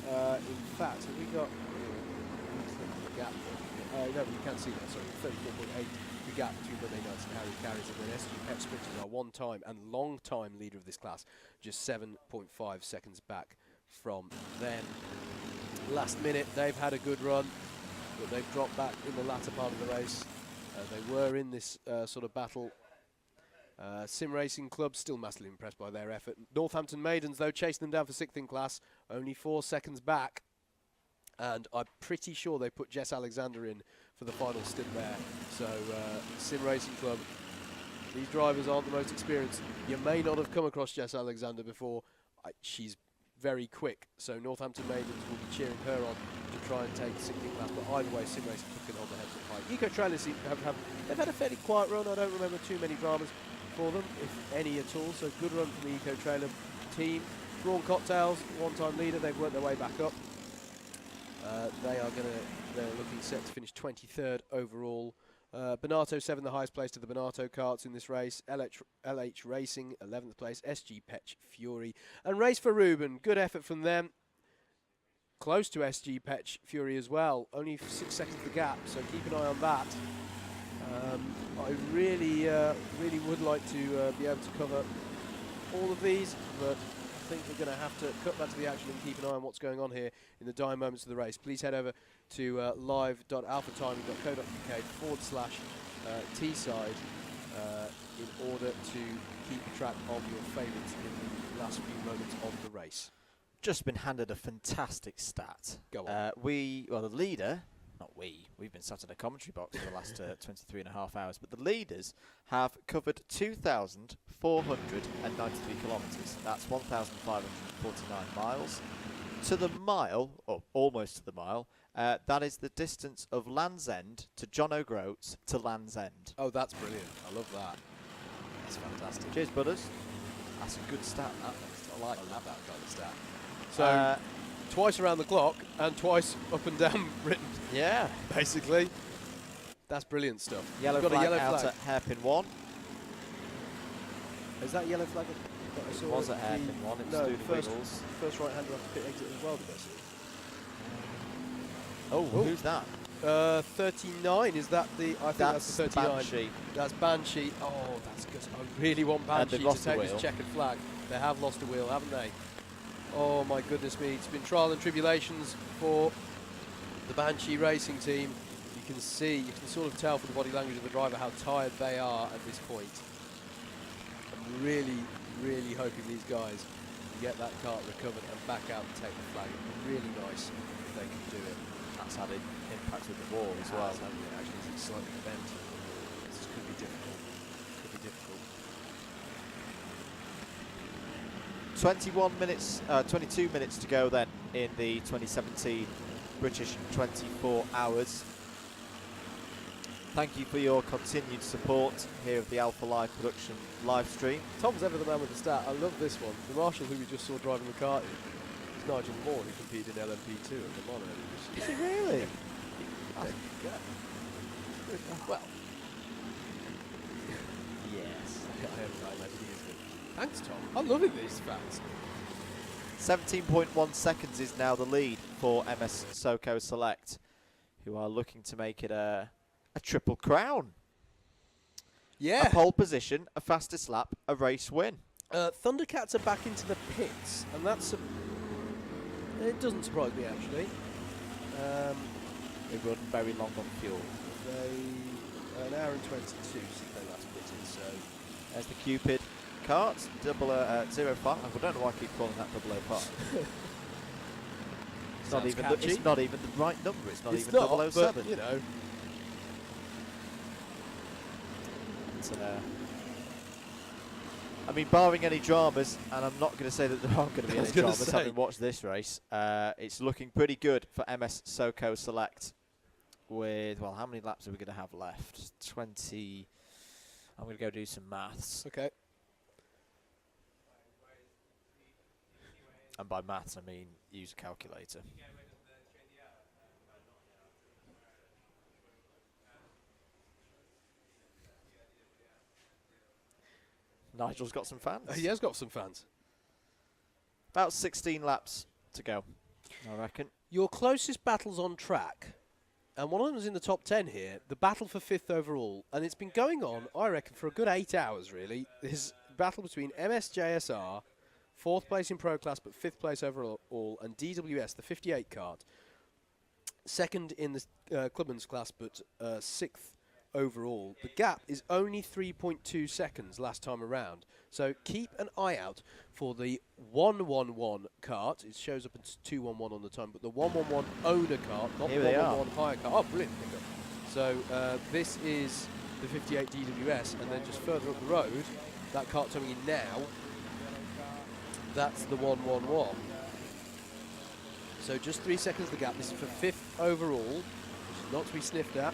In fact, have we got the gap? No, you can't see that. Sorry, 34.8. The gap between Monday Nights and Harry's Carriers, and then SG Pep Sprinters are one-time and long-time leader of this class, just 7.5 seconds back from them. Last minute, they've had a good run, but they've dropped back in the latter part of the race. They were in this sort of battle. Sim Racing Club still massively impressed by their effort. Northampton Maidens, though, chasing them down for 6th in class, only 4 seconds back. And I'm pretty sure they put Jess Alexander in for the final stint there. So Sim Racing Club, these drivers aren't the most experienced. You may not have come across Jess Alexander before. She's very quick, so Northampton Maidens will be cheering her on to try and take 6th in class. But either way, Sim Racing Club can hold their heads up high. Eco Trailers they've had a fairly quiet run. I don't remember too many dramas for them, if any at all. So good run from the Eco Trailer team. Brawn Cocktails, one-time leader. They've worked their way back up. They're looking set to finish 23rd overall. Bonato 7, the highest place to the Bonato karts in this race. LH Racing 11th place. SG Petch Fury and Race for Ruben. Good effort from them. Close to SG Petch Fury as well. Only 6 seconds the gap, so keep an eye on that. I really would like to be able to cover all of these, but I think we're going to have to cut back to the action and keep an eye on what's going on here in the dying moments of the race. Please head over to live.alphatiming.co.uk/Teesside in order to keep track of your favourites in the last few moments of the race. Just been handed a fantastic stat. Go on. The leader, not we've been sat in a commentary box for the last 23 and a half hours, but the leaders have covered 2,493 kilometres. That's 1,549 miles. To the mile, or almost to the mile, that is the distance of Land's End to John O'Groats to Land's End. Oh, that's brilliant. I love that. That's fantastic. Cheers, budders. That's a good stat, that. I love that kind of stat. So, twice around the clock and twice up and down Britain. Yeah. Basically. That's brilliant stuff. Yellow Got flag, a yellow out flag. at hairpin 1. Is that yellow flag? That I saw Was at hairpin 1. It was no, doing first wiggles. right-hander off the pit exit as well, did I see? Oh, who's that? 39, is that the... I think that's the 39. Banshee. That's Banshee. Oh, that's good. I really want Banshee they've to lost a take this wheel. checkered flag. They have lost a wheel, haven't they? Oh, my goodness me. It's been trial and tribulations for the Banshee racing team. You can sort of tell from the body language of the driver how tired they are at this point. I'm really, really hoping these guys can get that kart recovered and back out and take the flag. It would be really nice if they could do it. That's had an impact with the wall as well. Actually, it's slightly bent. This could be difficult. Could be difficult. 22 minutes to go then in the 2017 British 24 hours. Thank you for your continued support here of the Alpha Live production live stream. Tom's ever the man with the stat. I love this one. The marshal who we just saw driving the kart is Nigel Moore, who competed in LMP2 at Le Mans earlier this year. Is it really? Well, Yes. I imagine he is good. Thanks, Tom. I'm loving these facts. 17.1 seconds is now the lead for MS Soco Select, who are looking to make it a triple crown. Yeah. A pole position, a fastest lap, a race win. Thundercats are back into the pits, and that's it doesn't surprise me actually. They run very long on fuel. They an hour and 22 since they last pitted, so There's the Cupid kart, 005. I don't know why I keep calling that 005. It's not even the right number. It's not even 007. But, you know. I mean, barring any dramas, and I'm not going to say that there aren't going to be I was any gonna dramas say. having watched this race, it's looking pretty good for MS Soco Select with, well, how many laps are we going to have left? 20. I'm going to go do some maths. Okay. And by maths, I mean use a calculator. Nigel's got some fans. He has got some fans. About 16 laps to go, I reckon. Your closest battles on track, and one of them is in the top 10 here, the battle for 5th overall, and it's been going on, I reckon, for a good 8 hours, really. This battle between MSJSR, 4th place in Pro Class, but 5th place overall, and DWS, the 58 Kart, 2nd in the Clubman's class, but 6th overall. The gap is only 3.2 seconds last time around. So keep an eye out for the 111 kart. It shows up as 211 on the time, but the 111 owner kart, not the 111 hire kart. Oh, brilliant. So this is the 58 DWS, and then just further up the road, that kart coming in now, that's the 111. So just 3 seconds the gap. This is for 5th overall, which is not to be sniffed at.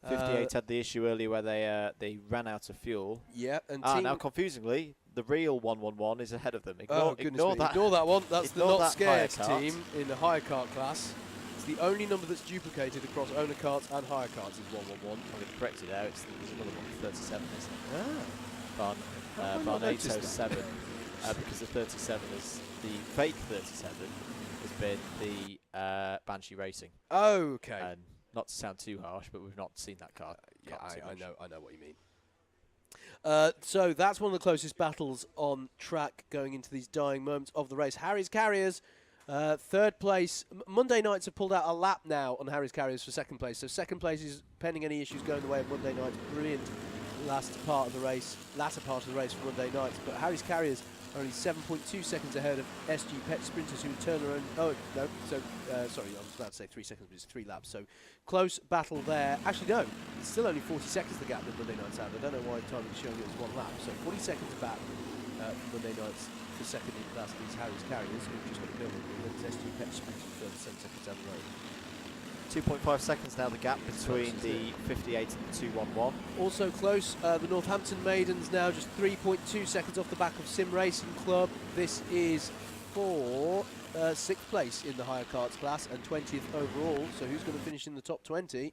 58 had the issue earlier where they ran out of fuel. Yeah, and now confusingly, the real 111 is ahead of them. Ignore that one. That's the Ignore Not Scared hire team in the hire kart class. It's the only number that's duplicated across owner karts and hire karts is 111. I'm going to correct it now. There's another one, 37, isn't it? Ah. Barnato 7, because the 37 is the fake 37 has been the Banshee Racing. Okay. And not to sound too harsh, but we've not seen that car. Yeah, I know what you mean. So that's one of the closest battles on track going into these dying moments of the race. Harry's Carriers, 3rd place. Monday nights have pulled out a lap now on Harry's Carriers for 2nd place. So 2nd place is pending any issues going the way of Monday nights. Brilliant latter part of the race for Monday nights. But Harry's Carriers are only 7.2 seconds ahead of SG Pet Sprinters, who turn their own. Oh no! So sorry, I was about to say 3 seconds, but it's 3 laps. So close battle there. Actually, no, it's still only 40 seconds the gap that Monday nights had. I don't know why time is showing it as 1 lap. So 40 seconds back for Monday nights for 2nd in class is Harry's Carriers, who've just got to go with SG Pet Sprinters further 7 seconds down the road. 2.5 seconds now the gap between the 58 and the 211. Also close, the Northampton Maidens now just 3.2 seconds off the back of Sim Racing Club. This is for 6th place in the hire karts class and 20th overall. So who's going to finish in the top 20?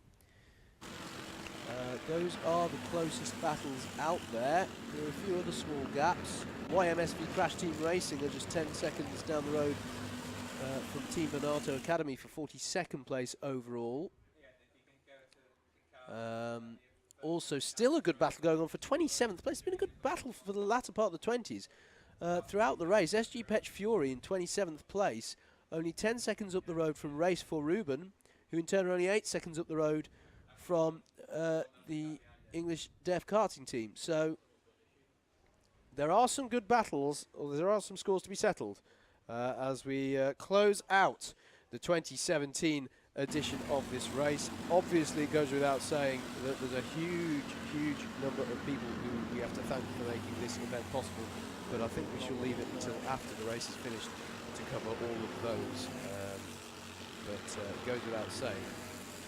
Those are the closest battles out there. There are a few other small gaps. YMSV Crash Team Racing are just 10 seconds down the road from Team Bonato Academy for 42nd place overall. Also, still a good battle going on for 27th place. It's been a good battle for the latter part of the 20s. Throughout the race, SG Pet Fury in 27th place, only 10 seconds up the road from Race for Ruben, who in turn are only 8 seconds up the road from the English Deaf Karting team. So there are some good battles, or there are some scores to be settled as we close out the 2017 edition of this race. Obviously, it goes without saying that there's a huge number of people who we have to thank for making this event possible, but I think we shall leave it until after the race is finished to cover all of those. But it goes without saying.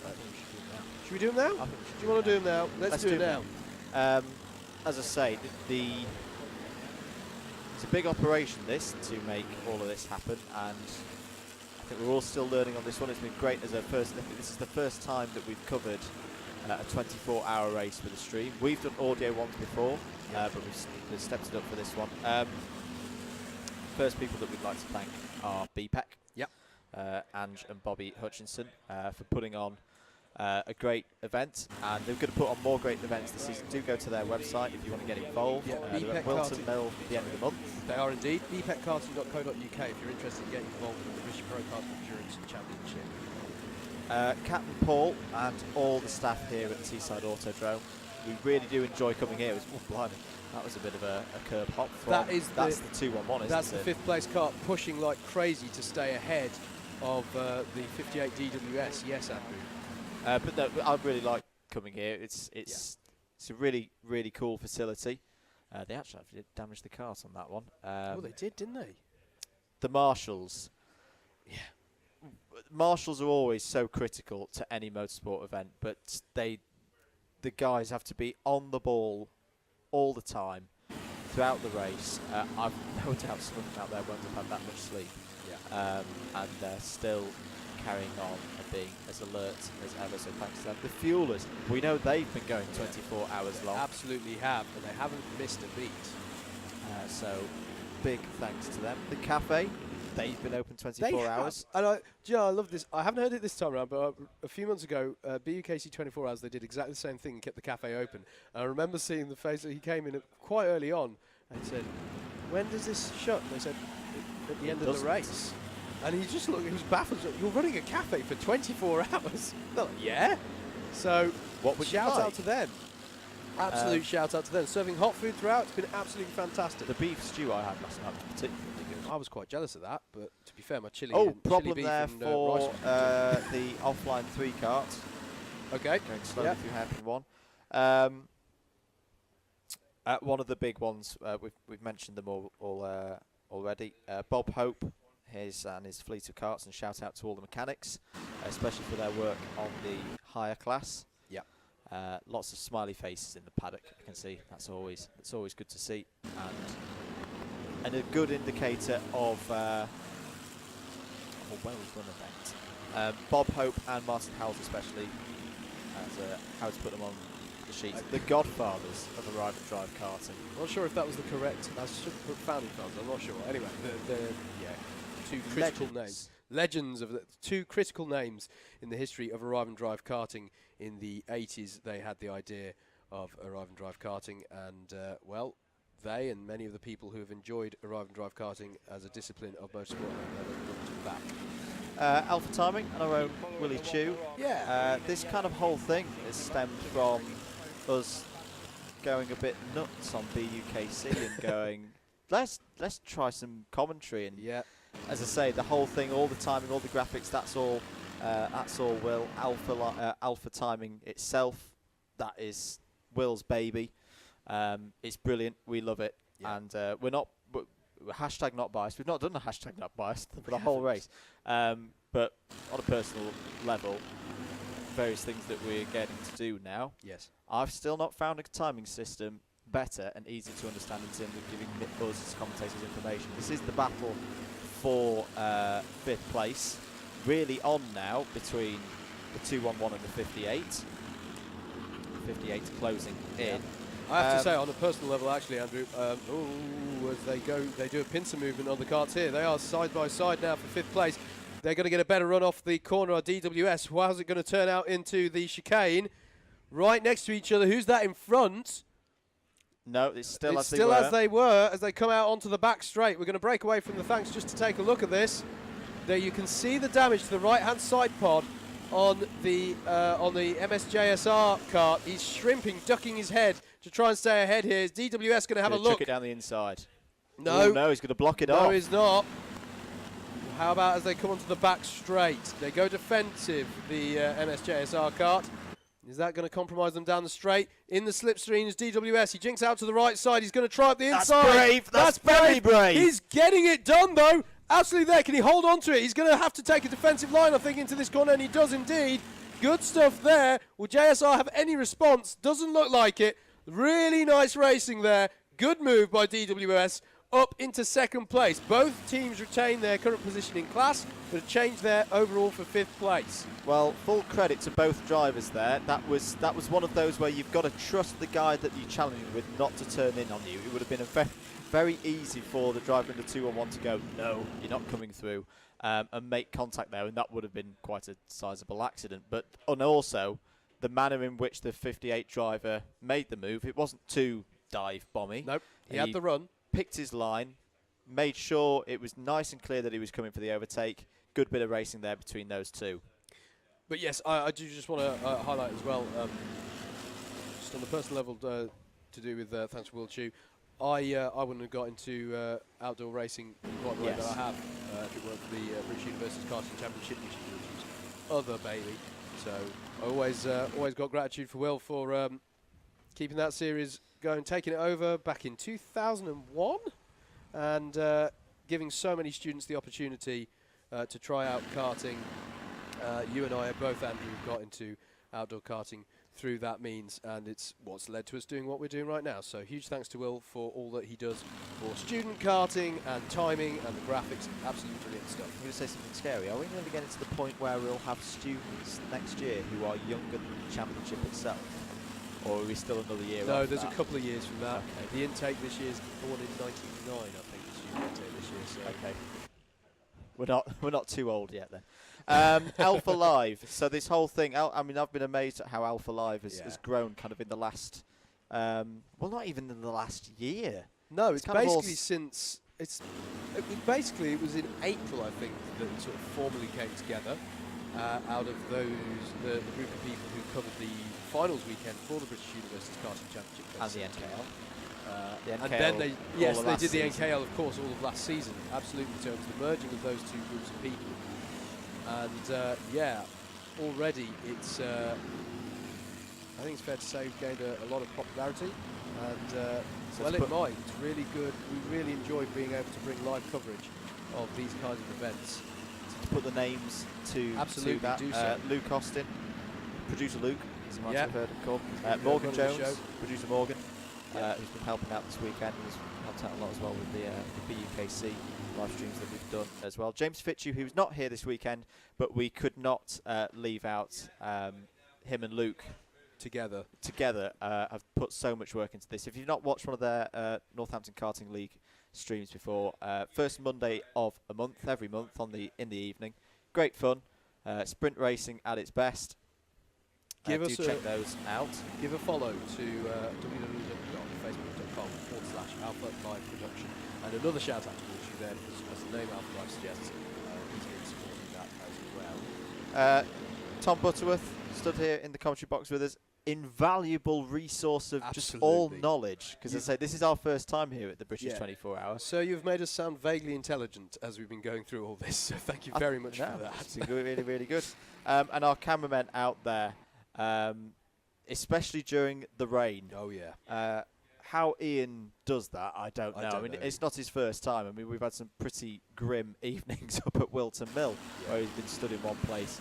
I think we should do it now. Should we do them now? I think we should Do you want to do them now? Let's do it it now. As I say, it's a big operation this to make all of this happen, and I think we're all still learning on this one. It's been great as a first. I think this is the first time that we've covered a 24-hour race with a stream. We've done audio ones before, but we've stepped it up for this one. First people that we'd like to thank are BPEC, Ange and Bobby Hutchinson for putting on a great event, and they're going to put on more great events this season. Do go to their website if you want to get involved. They're at Wilton Mill at the end of the month. They are indeed. bpeckarting.co.uk if you're interested in getting involved in the British Pro Kart Endurance Championship. Captain Paul and all the staff here at Teesside Autodrome. We really do enjoy coming here. It was, blimey, that was a bit of a curb hop. That's the 211, That's isn't the it? 5th place kart pushing like crazy to stay ahead of the 58 DWS. Yes, Andrew. But no, I really like coming here. It's a really cool facility. They actually damaged the cart on that one. Oh, they did, didn't they? The marshals. Yeah. Marshals are always so critical to any motorsport event, but the guys have to be on the ball all the time throughout the race. I've no doubt some of them out there won't have had that much sleep. And they're still carrying on and being as alert as ever, so thanks to them. The fuelers, we know they've been going 24 hours They long. absolutely have, and they haven't missed a beat. So big thanks to them. The cafe, they've been open 24 They hours. have. And do you know, I love this. I haven't heard it this time around, but a few months ago, BUKC 24 Hours, they did exactly the same thing and kept the cafe open. And I remember seeing the face that he came in quite early on and said, "When does this shut?" And they said, "At the end of the doesn't." race." And he just looked, he was baffled. You're running a cafe for 24 hours? They're like, yeah. So, What would you shout like? out to them. Absolute shout out to them. Serving hot food throughout, it's been absolutely fantastic. The beef stew I had last night was particularly good. I was quite jealous of that, but to be fair, my chili. Oh, and problem chili beef there and, for rice was the offline 3 cart. okay. Going slowly Yeah. through hairpin 1. One of the big ones, we've mentioned them all already. Bob Hope, his fleet of carts, and shout out to all the mechanics, especially for their work on the higher class. Yeah. Lots of smiley faces in the paddock. I can see that's always good to see, and a good indicator of a well-run event. Bob Hope and Martin Howells especially, as how to put them on the sheet. The godfathers of Arrive and Drive karting. I'm not sure if that was the correct. I should put founding fathers. I'm not sure. Anyway, the two critical names, legends of the two critical names in the history of Arrive and Drive karting. In the 80s, they had the idea of Arrive and Drive karting, and well, they and many of the people who have enjoyed Arrive and Drive karting as a discipline of motorsport have never looked back. Alpha Timing and our own Willie Chew. Yeah. This kind of whole thing has stemmed from us going a bit nuts on BUKC and going, let's try some commentary. And Yeah. as I say, the whole thing, all the timing, all the graphics, that's all Will. Alpha Timing itself, that is Will's baby. It's brilliant. We love it. Yeah. And we're hashtag not biased. We've not done a hashtag not biased for the whole race. But on a personal level, various things that we're getting to do now. Yes. I've still not found a timing system better and easier to understand in terms of giving us as commentators information. This is the battle for 5th place, really on now between the 211 and the 58. 58 closing in. I have to say, on a personal level, actually, Andrew, as they do a pincer movement on the carts here. They are side by side now for 5th place. They're going to get a better run off the corner of DWS. How's it going to turn out into the chicane? Right next to each other. Who's that in front? No, it's still It's as still they were. as they were as they come out onto the back straight. We're going to break away from the thanks just to take a look at this. There you can see the damage to the right-hand side pod on the MSJSR cart. He's shrimping, ducking his head to try and stay ahead here. Is DWS going to have a look? Chuck it down the inside. No. Ooh, no, he's going to block it off. No, he's not. How about as they come onto the back straight? They go defensive, the MSJSR cart. Is that going to compromise them down the straight? In the slipstream is DWS. He jinks out to the right side. He's going to try up the inside. That's brave. That's very brave. He's getting it done, though. Absolutely there. Can he hold on to it? He's going to have to take a defensive line, I think, into this corner, and he does indeed. Good stuff there. Will JSR have any response? Doesn't look like it. Really nice racing there. Good move by DWS. Up into 2nd place. Both teams retain their current position in class, but have changed their overall for 5th place. Well, full credit to both drivers there. That was one of those where you've got to trust the guy that you're challenging with not to turn in on you. It would have been a very easy for the driver in the 2-on-1 to go, no, you're not coming through, and make contact there, and that would have been quite a sizable accident. But and also the manner in which the 58 driver made the move, it wasn't too dive bomby. Nope, he had the run. Picked his line, made sure it was nice and clear that he was coming for the overtake. Good bit of racing there between those two. But yes, I do just want to highlight as well, just on the personal level to do with thanks to Will Chew, I wouldn't have got into outdoor racing quite the way that I have if it weren't for the British University's Karting Championship, which is Will's other baby. So I always got gratitude for Will for keeping that series going, taking it over back in 2001, and giving so many students the opportunity to try out karting. You and I have both, Andrew, got into outdoor karting through that means, and it's what's led to us doing what we're doing right now. So huge thanks to Will for all that he does for student karting and timing and the graphics. Absolutely brilliant stuff. I'm going to say something scary. Are we going to get to the point where we'll have students next year who are younger than the championship itself? Or are we still another year No, off there's that? a couple of years from that. Okay. The intake this year is born in 99, I think, the student intake this year. So. Okay. We're not too old yet then. Alpha Live. So this whole thing, I mean, I've been amazed at how Alpha Live has grown kind of in the last, well, not even in the last year. No, it's kind of all basically since it was in April, I think, that it sort of formally came together out of the group of people who covered the finals weekend for the British Universities Karting Championship. And the NKL. And then they did the season. NKL, of course, all of last season. Absolutely, so it was the merging of those two groups of people. And already it's, I think it's fair to say, we've gained a lot of popularity. And well, it might. It's really good. We really enjoy being able to bring live coverage of these kinds of events. To put the names to Absolutely, that, do so. Luke Austin, producer Luke, as you might have heard him called. Friend Morgan of the show. Jones, producer Morgan, who's been helping out this weekend. He's helped out a lot as well with the BUKC live streams that we've done as well. James Fitchew, who's not here this weekend, but we could not leave out him and Luke together have put so much work into this. If you've not watched one of their Northampton Karting League streams before, first Monday of a month, every month in the evening. Great fun. Sprint racing at its best. Do check those out. Give a follow to www.facebook.com/Alpha Live Production. And another shout out to Walshy there, because as the name Alpha Live suggests, he's here supporting that as well. Tom Butterworth stood here in the commentary box with us. Invaluable resource of just all knowledge, because as I say, this is our first time here at the British 24 Hours. So you've made us sound vaguely intelligent as we've been going through all this, so thank you very much for that. It's been really, really good. And our cameramen out there, especially during the rain. Oh, yeah. How Ian does that, I don't know. I mean, it's not his first time. I mean, we've had some pretty grim evenings up at Wilton Mill, where he's been stood in one place.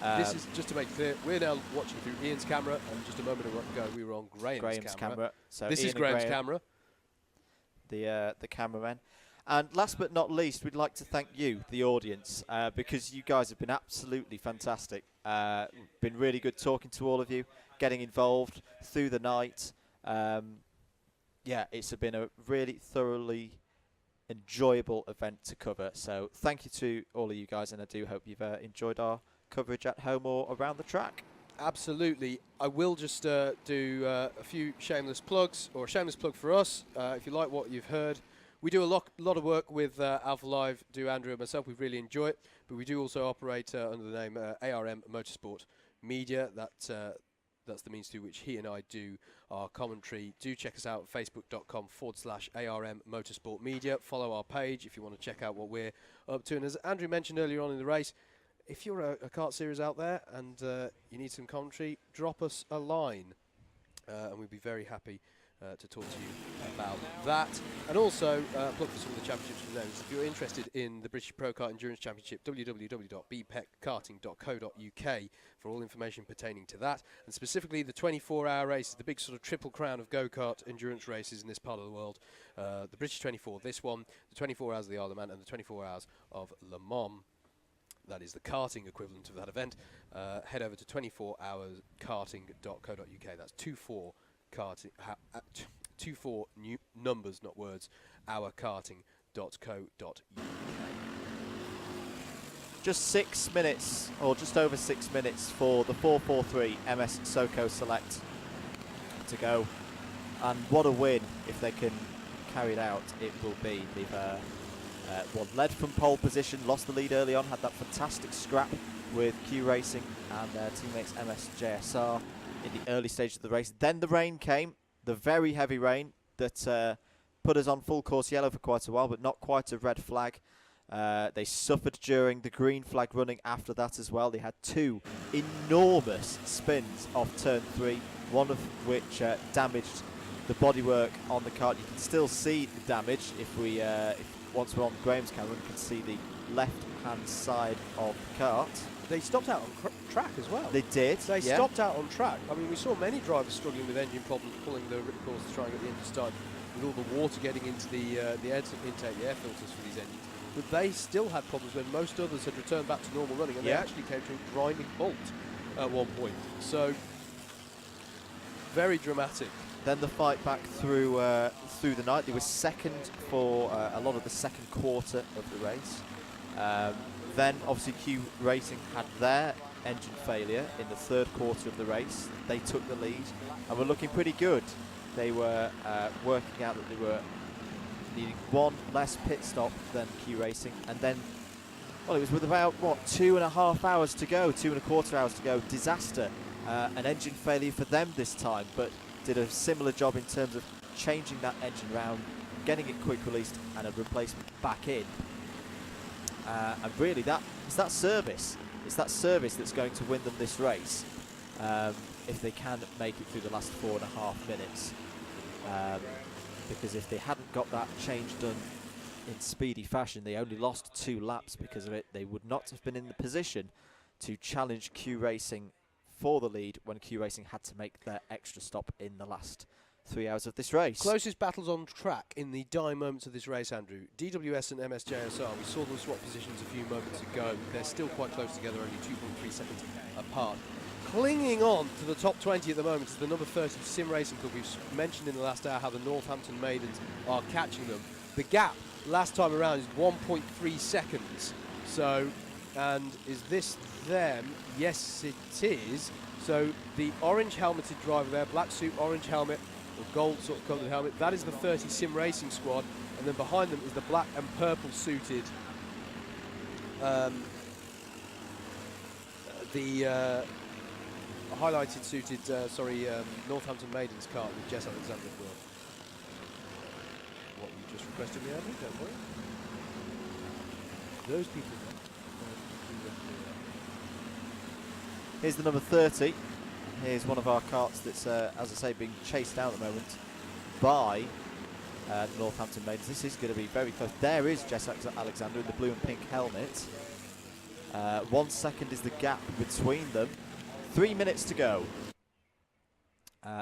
So this is, just to make clear, we're now watching through Ian's camera, and just a moment ago we were on Graham's camera. So this Ian is Graham's Graham, camera. The cameraman. And last but not least, we'd like to thank you, the audience, because you guys have been absolutely fantastic. Been really good talking to all of you, getting involved through the night. Yeah, it's been a really thoroughly enjoyable event to cover. So thank you to all of you guys, and I do hope you've enjoyed our coverage at home or around the track. Absolutely. I will just do a few shameless plugs, or a shameless plug for us. If you like what you've heard, we do a lot of work with Alpha Live, do Andrew and myself. We really enjoy it, but we do also operate under the name ARM Motorsport Media. That's the means through which he and I do our commentary. Do check us out at facebook.com/ARM Motorsport Media. Follow our page if you want to check out what we're up to. And as Andrew mentioned earlier on in the race, if you're a kart series out there and you need some commentary, drop us a line, and we'd be very happy to talk to you about that. And also, plug for some of the championships from them. If you're interested in the British Pro Kart Endurance Championship, www.bpeckarting.co.uk for all information pertaining to that. And specifically, the 24-hour race, the big sort of triple crown of go-kart endurance races in this part of the world. The British 24, this one, the 24 hours of the Isle of Man, and the 24 hours of Le Mans. That is the karting equivalent of that event. Head over to 24hourskarting.co.uk. That's 24 new numbers, not words, ourkarting.co.uk. Just 6 minutes, or just over 6 minutes, for the 443 MS SoCo Select to go. And what a win if they can carry it out, it will be. They've led from pole position, lost the lead early on, had that fantastic scrap with Q Racing and their teammates MS JSR in the early stage of the race. Then the rain came, the very heavy rain that put us on full course yellow for quite a while, but not quite a red flag. They suffered during the green flag running after that as well. They had two enormous spins off turn 3, one of which damaged the bodywork on the kart. You can still see the damage if once we're on Graham's camera, we can see the left-hand side of the kart. They stopped out on track as well. They did. They yeah. stopped out on track. I mean, we saw many drivers struggling with engine problems, pulling the ripcords to try and get the engine started, with all the water getting into the air intake, the air filters for these engines. But they still had problems when most others had returned back to normal running, and they actually came to a grinding halt at one point. So, very dramatic. Then the fight back through the night. They were second for a lot of the second quarter of the race. Then obviously Q Racing had their engine failure in the third quarter of the race. They took the lead and were looking pretty good. They were working out that they were needing one less pit stop than Q Racing, and then, well, it was with about, what, 2.5 hours to go, 2.25 hours to go, disaster. An engine failure for them this time, but did a similar job in terms of changing that engine round, getting it quick released and a replacement back in. And really, it's that service that's going to win them this race, if they can make it through the last 4.5 minutes. Because if they hadn't got that change done in speedy fashion, they only lost 2 laps because of it. They would not have been in the position to challenge Q Racing for the lead when Q Racing had to make their extra stop in the last 3 hours of this race. Closest battles on track in the dying moments of this race, Andrew. DWS and MSJSR, we saw them swap positions a few moments ago. They're still quite close together, only 2.3 seconds apart. Clinging on to the top 20 at the moment is the number 30 Sim Racing Club. We've mentioned in the last hour how the Northampton Maidens are catching them. The gap last time around is 1.3 seconds. So, and is this them? Yes, it is. So the orange helmeted driver there, black suit, orange helmet, or gold sort of coloured helmet, that is the 30 Sim Racing squad, and then behind them is the black and purple suited highlighted suited Northampton Maidens kart with Jess Alexander as well. What you just requested me, Andy, don't worry. Those people there. Here's the number 30. Here's one of our karts that's, as I say, being chased down at the moment by the Northampton Maidens. This is going to be very close. There is Jess Alexander in the blue and pink helmet. 1 second is the gap between them. 3 minutes to go.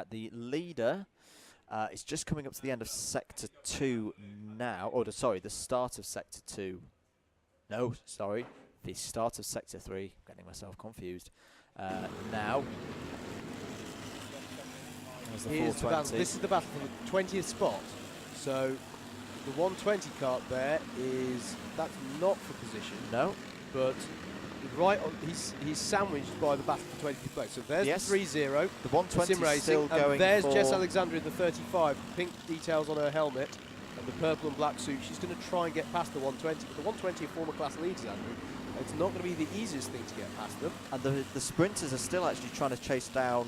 The leader is just coming up to the end of Sector 2 now. Or, sorry, the start of Sector 2. No, sorry. The start of Sector 3. Getting myself confused. Now. Here's the battle. This is the battle for the 20th spot. So the 120 kart there is, that's not for position. No. But right on, he's sandwiched by the battle for 20th place. So there's the 3-0. The 120 Sim Racing, still going. And there's for Jess Alexander in the 35. Pink details on her helmet and the purple and black suit. She's going to try and get past the 120. But the 120 are former class leaders, Andrew. It's not going to be the easiest thing to get past them. And the sprinters are still actually trying to chase down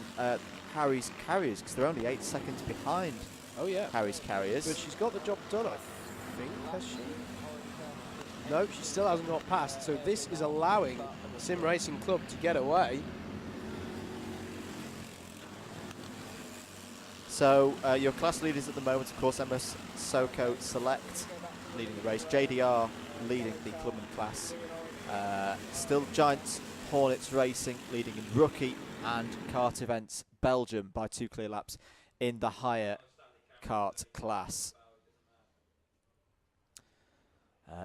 Harry's Carriers, because they're only 8 seconds behind. Oh yeah, Harry's Carriers. But she's got the job done, I think, has she? No, she still hasn't got past. So this is allowing Sim Racing Club to get away. So your class leaders at the moment, of course, MS Soko Select leading the race, JDR leading the clubman class. Still Giants Hornets Racing leading in rookie and kart events Belgium by 2 clear laps in the higher kart class.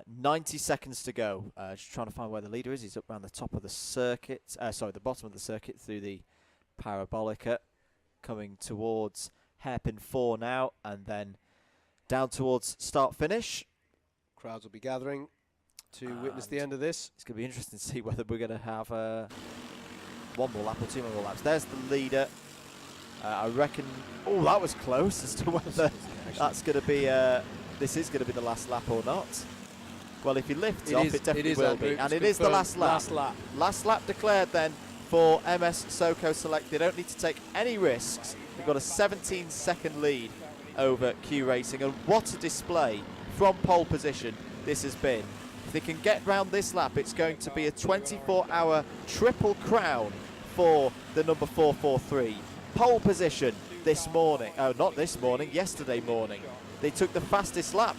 90 seconds to go. Just trying to find where the leader is. He's up around the top of the circuit. Sorry, the bottom of the circuit through the Parabolica, coming towards hairpin 4 now, and then down towards start finish. Crowds will be gathering to witness the end of this. It's going to be interesting to see whether we're going to have 1 more lap or 2 more laps. There's the leader. I reckon. Oh, that was close as to whether that's going to be. This is going to be the last lap or not. Well, if he lifts off, it definitely will be, and it is the last lap. Last lap declared then for MS Soko Select. They don't need to take any risks. They've got a 17-second lead over Q Racing, and what a display from pole position this has been. If they can get round this lap, it's going to be a 24-hour triple crown for the number 443. Pole position this morning. Oh, not this morning, yesterday morning. They took the fastest lap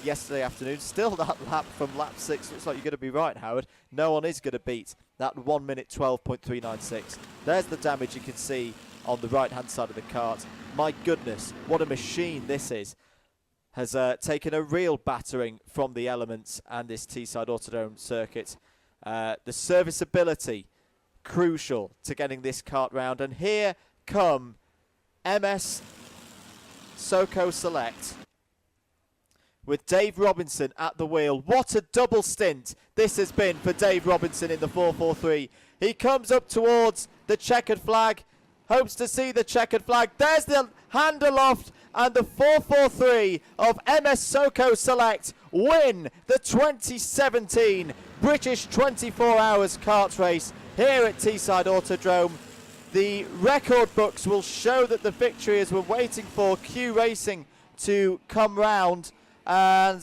yesterday afternoon. Still that lap from lap 6. Looks like you're going to be right, Howard. No one is going to beat that 1 minute 12.396. There's the damage you can see on the right-hand side of the kart. My goodness, what a machine this is. Has taken a real battering from the elements and this Teesside Autodrome circuit. The serviceability, crucial to getting this kart round. And here come MS Soco Select with Dave Robinson at the wheel. What a double stint this has been for Dave Robinson in the 443. He comes up towards the checkered flag, hopes to see the checkered flag. There's the hand aloft, and the 443 of MS Soco Select win the 2017 British 24 Hours Kart Race here at Teesside Autodrome. The record books will show that the victory, as we're waiting for Q Racing to come round. And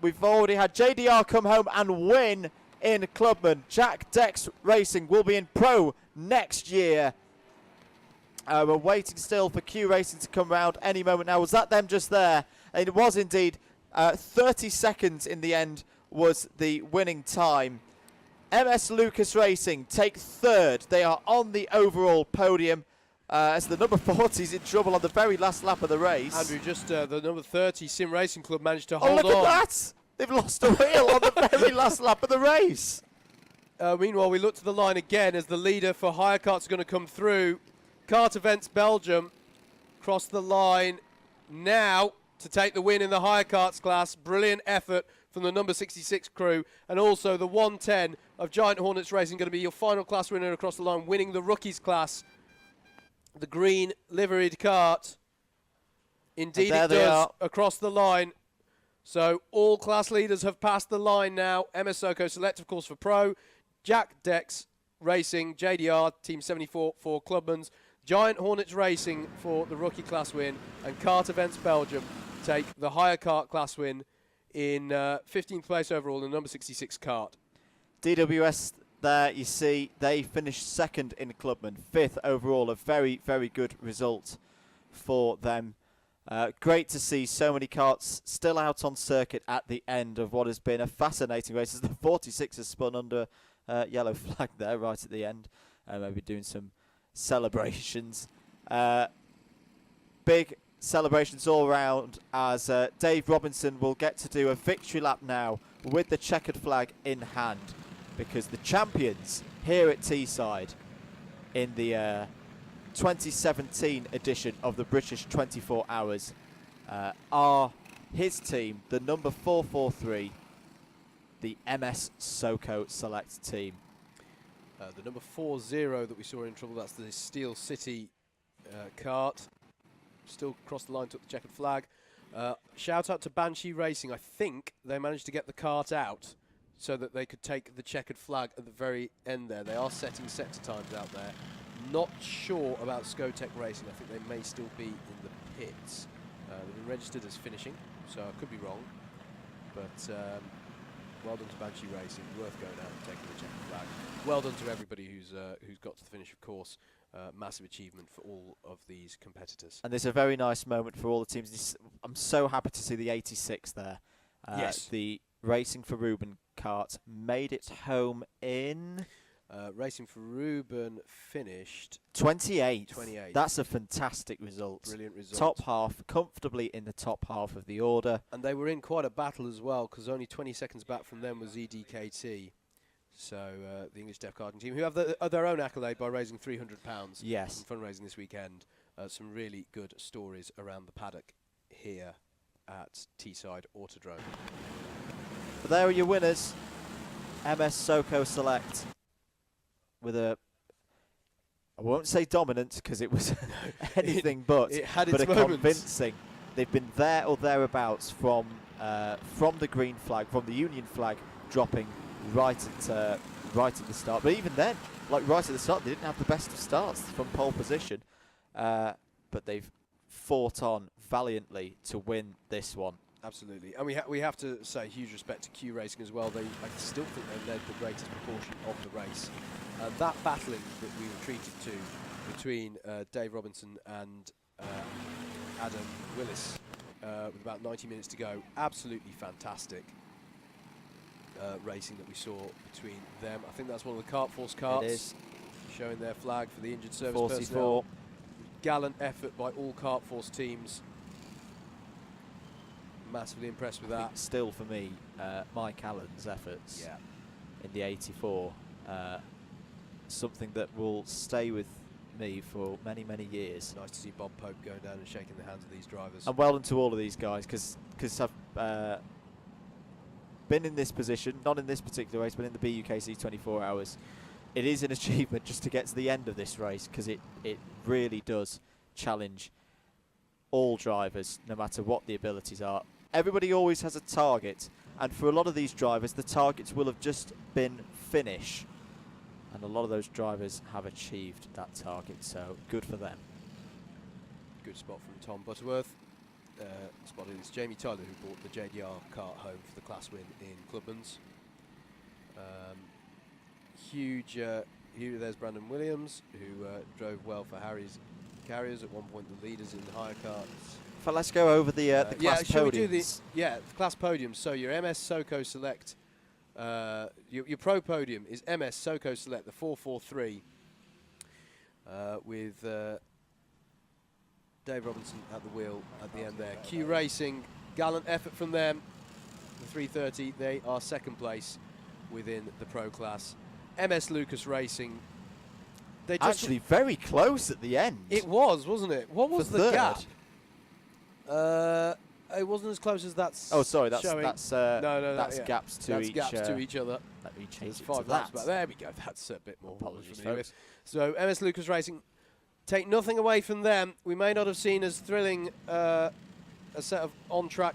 we've already had JDR come home and win in Clubman. Jack Dex Racing will be in Pro next year. We're waiting still for Q Racing to come round any moment now. Was that them just there? And it was indeed. 30 seconds in the end was the winning time. MS Lucas Racing take third. They are on the overall podium as the number 40 is in trouble on the very last lap of the race. Andrew, just the number 30 Sim Racing Club managed to hold on. Oh, look at that! They've lost a wheel on the very last lap of the race. Meanwhile, we look to the line again as the leader for hire karts are going to come through. Kart Events Belgium cross the line now to take the win in the hire karts class. Brilliant effort from the number 66 crew, and also the 110 of Giant Hornets Racing going to be your final class winner across the line, winning the rookies class. The green liveried kart. Indeed it does, across the line. So all class leaders have passed the line now. MS Soco Select, of course, for Pro. Jack Dex Racing, JDR, Team 74 for Clubmans. Giant Hornets Racing for the rookie class win. And Kart Events Belgium take the hire kart class win in 15th place overall, the number 66 kart. DWS there, you see, they finished second in Clubman, 5th overall. A very, very good result for them. Great to see so many karts still out on circuit at the end of what has been a fascinating race, as the 46 has spun under yellow flag there right at the end. Maybe doing some celebrations. Big celebrations all round as Dave Robinson will get to do a victory lap now with the checkered flag in hand, because the champions here at Teesside in the 2017 edition of the British 24 Hours are his team, the number 443, the MS Soco Select team. The number 40 that we saw in trouble, that's the Steel City kart. Still crossed the line, took the checkered flag. Shout out to Banshee Racing. I think they managed to get the kart out so that they could take the checkered flag at the very end there. They are setting sector times out there. Not sure about Skotech Racing. I think they may still be in the pits. They've been registered as finishing, so I could be wrong. But well done to Banshee Racing. Worth going out and taking the checkered flag. Well done to everybody who's got to the finish, of course. Massive achievement for all of these competitors. And there's a very nice moment for all the teams. I'm so happy to see the 86 there. Yes. The Racing for Ruben kart made it home in... Racing for Ruben finished 28. 28. That's a fantastic result. Brilliant result. Top half, comfortably in the top half of the order. And they were in quite a battle as well, because only 20 seconds back from them was EDKT. So the English Deaf Karting team, who have their own accolade by raising £300. Yes. From fundraising this weekend. Some really good stories around the paddock here at Teesside Autodrome. But there are your winners. MS Soco Select. With a, I won't say dominant, because it was anything but its a moments. convincing. They've been there or thereabouts from the green flag, from the Union flag, dropping right at the start. But even then, like right at the start, they didn't have the best of starts from pole position. But they've fought on valiantly to win this one. Absolutely, and we have to say huge respect to Q Racing as well. I still think they led the greatest proportion of the race. That battling that we were treated to between Dave Robinson and Adam Willis with about 90 minutes to go. Absolutely fantastic racing that we saw between them. I think that's one of the Kart Force karts. It is. Showing their flag for the injured service 44. personnel. Gallant effort by all Kart Force teams. Massively impressed with that. Still for me, Mike Allen's efforts in the 84, something that will stay with me for many, many years. Nice to see Bob Pope going down and shaking the hands of these drivers. And well done to all of these guys, because I've been in this position, not in this particular race, but in the BUKC 24 hours. It is an achievement just to get to the end of this race, because it really does challenge all drivers, no matter what the abilities are. Everybody always has a target, and for a lot of these drivers, the targets will have just been finish. And a lot of those drivers have achieved that target, so good for them. Good spot from Tom Butterworth. Spotted is Jamie Tyler, who brought the JDR kart home for the class win in Clubman's. Huge, here there's Brandon Williams, who drove well for Harry's Carriers, at one point the leaders in the higher karts. But let's go over the class podiums. The class podiums. So your MS SoCo Select, your pro podium is MS SoCo Select, the 443, with Dave Robinson at the wheel at the end there. Q Racing, gallant effort from them. The 330, they are second place within the pro class. MS Lucas Racing, they just actually very close at the end. It was, wasn't it? What was For the third. gap? It wasn't as close as that's. Oh, sorry, that's showing. that's that's gaps to that's each. gaps to each other. Let me There's change it 5 to laps that. back. There we go. That's a bit more. Apologies, familiar folks. with. So MS Lucas Racing, take nothing away from them. We may not have seen as thrilling a set of on-track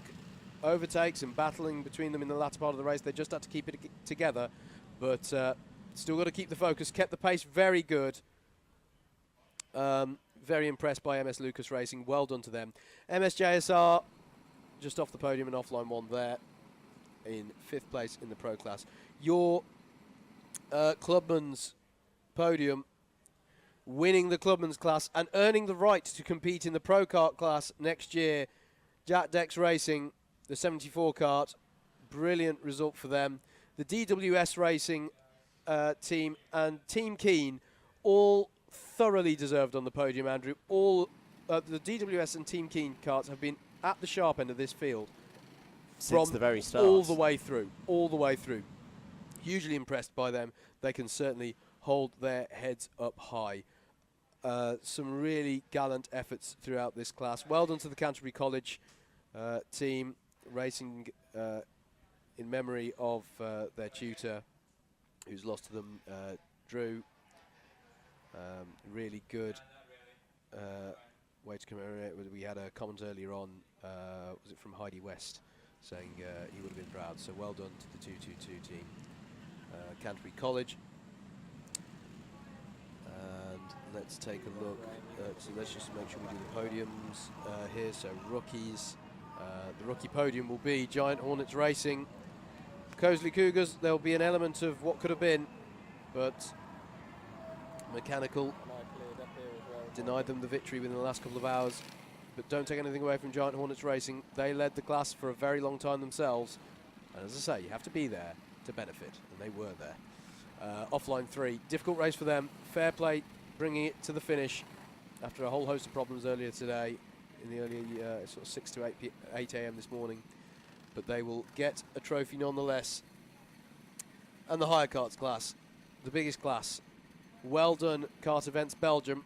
overtakes and battling between them in the latter part of the race. They just had to keep it together, but still got to keep the focus. Kept the pace very good. Very impressed by MS Lucas Racing. Well done to them. MSJSR just off the podium and offline 1 there in 5th place in the pro class. Your Clubman's podium, winning the Clubman's class and earning the right to compete in the pro kart class next year. Jack Dex Racing, the 74 kart, brilliant result for them. The DWS Racing team and Team Keen, all thoroughly deserved on the podium, Andrew. All the DWS and Team Keen karts have been at the sharp end of this field Since from the very start. all the way through. Hugely impressed by them. They can certainly hold their heads up high. Some really gallant efforts throughout this class. Well done to the Canterbury College team, racing in memory of their tutor, who's lost to them, Drew. Really good way to commemorate. We had a comment earlier on, was it from Heidi West, saying he would have been proud. So well done to the 222 team, Canterbury College. And let's take a look. So let's just make sure we do the podiums here. So rookies, the rookie podium will be Giant Hornets Racing, Cosley Cougars. There'll be an element of what could have been, but Mechanical denied them the victory within the last couple of hours. But don't take anything away from Giant Hornets Racing. They led the class for a very long time themselves. And as I say, you have to be there to benefit, and they were there. Offline 3, difficult race for them. Fair play, bringing it to the finish after a whole host of problems earlier today, in the early sort of 6 to 8 a.m. this morning. But they will get a trophy nonetheless. And the higher karts class, the biggest class. Well done, Kart Events Belgium.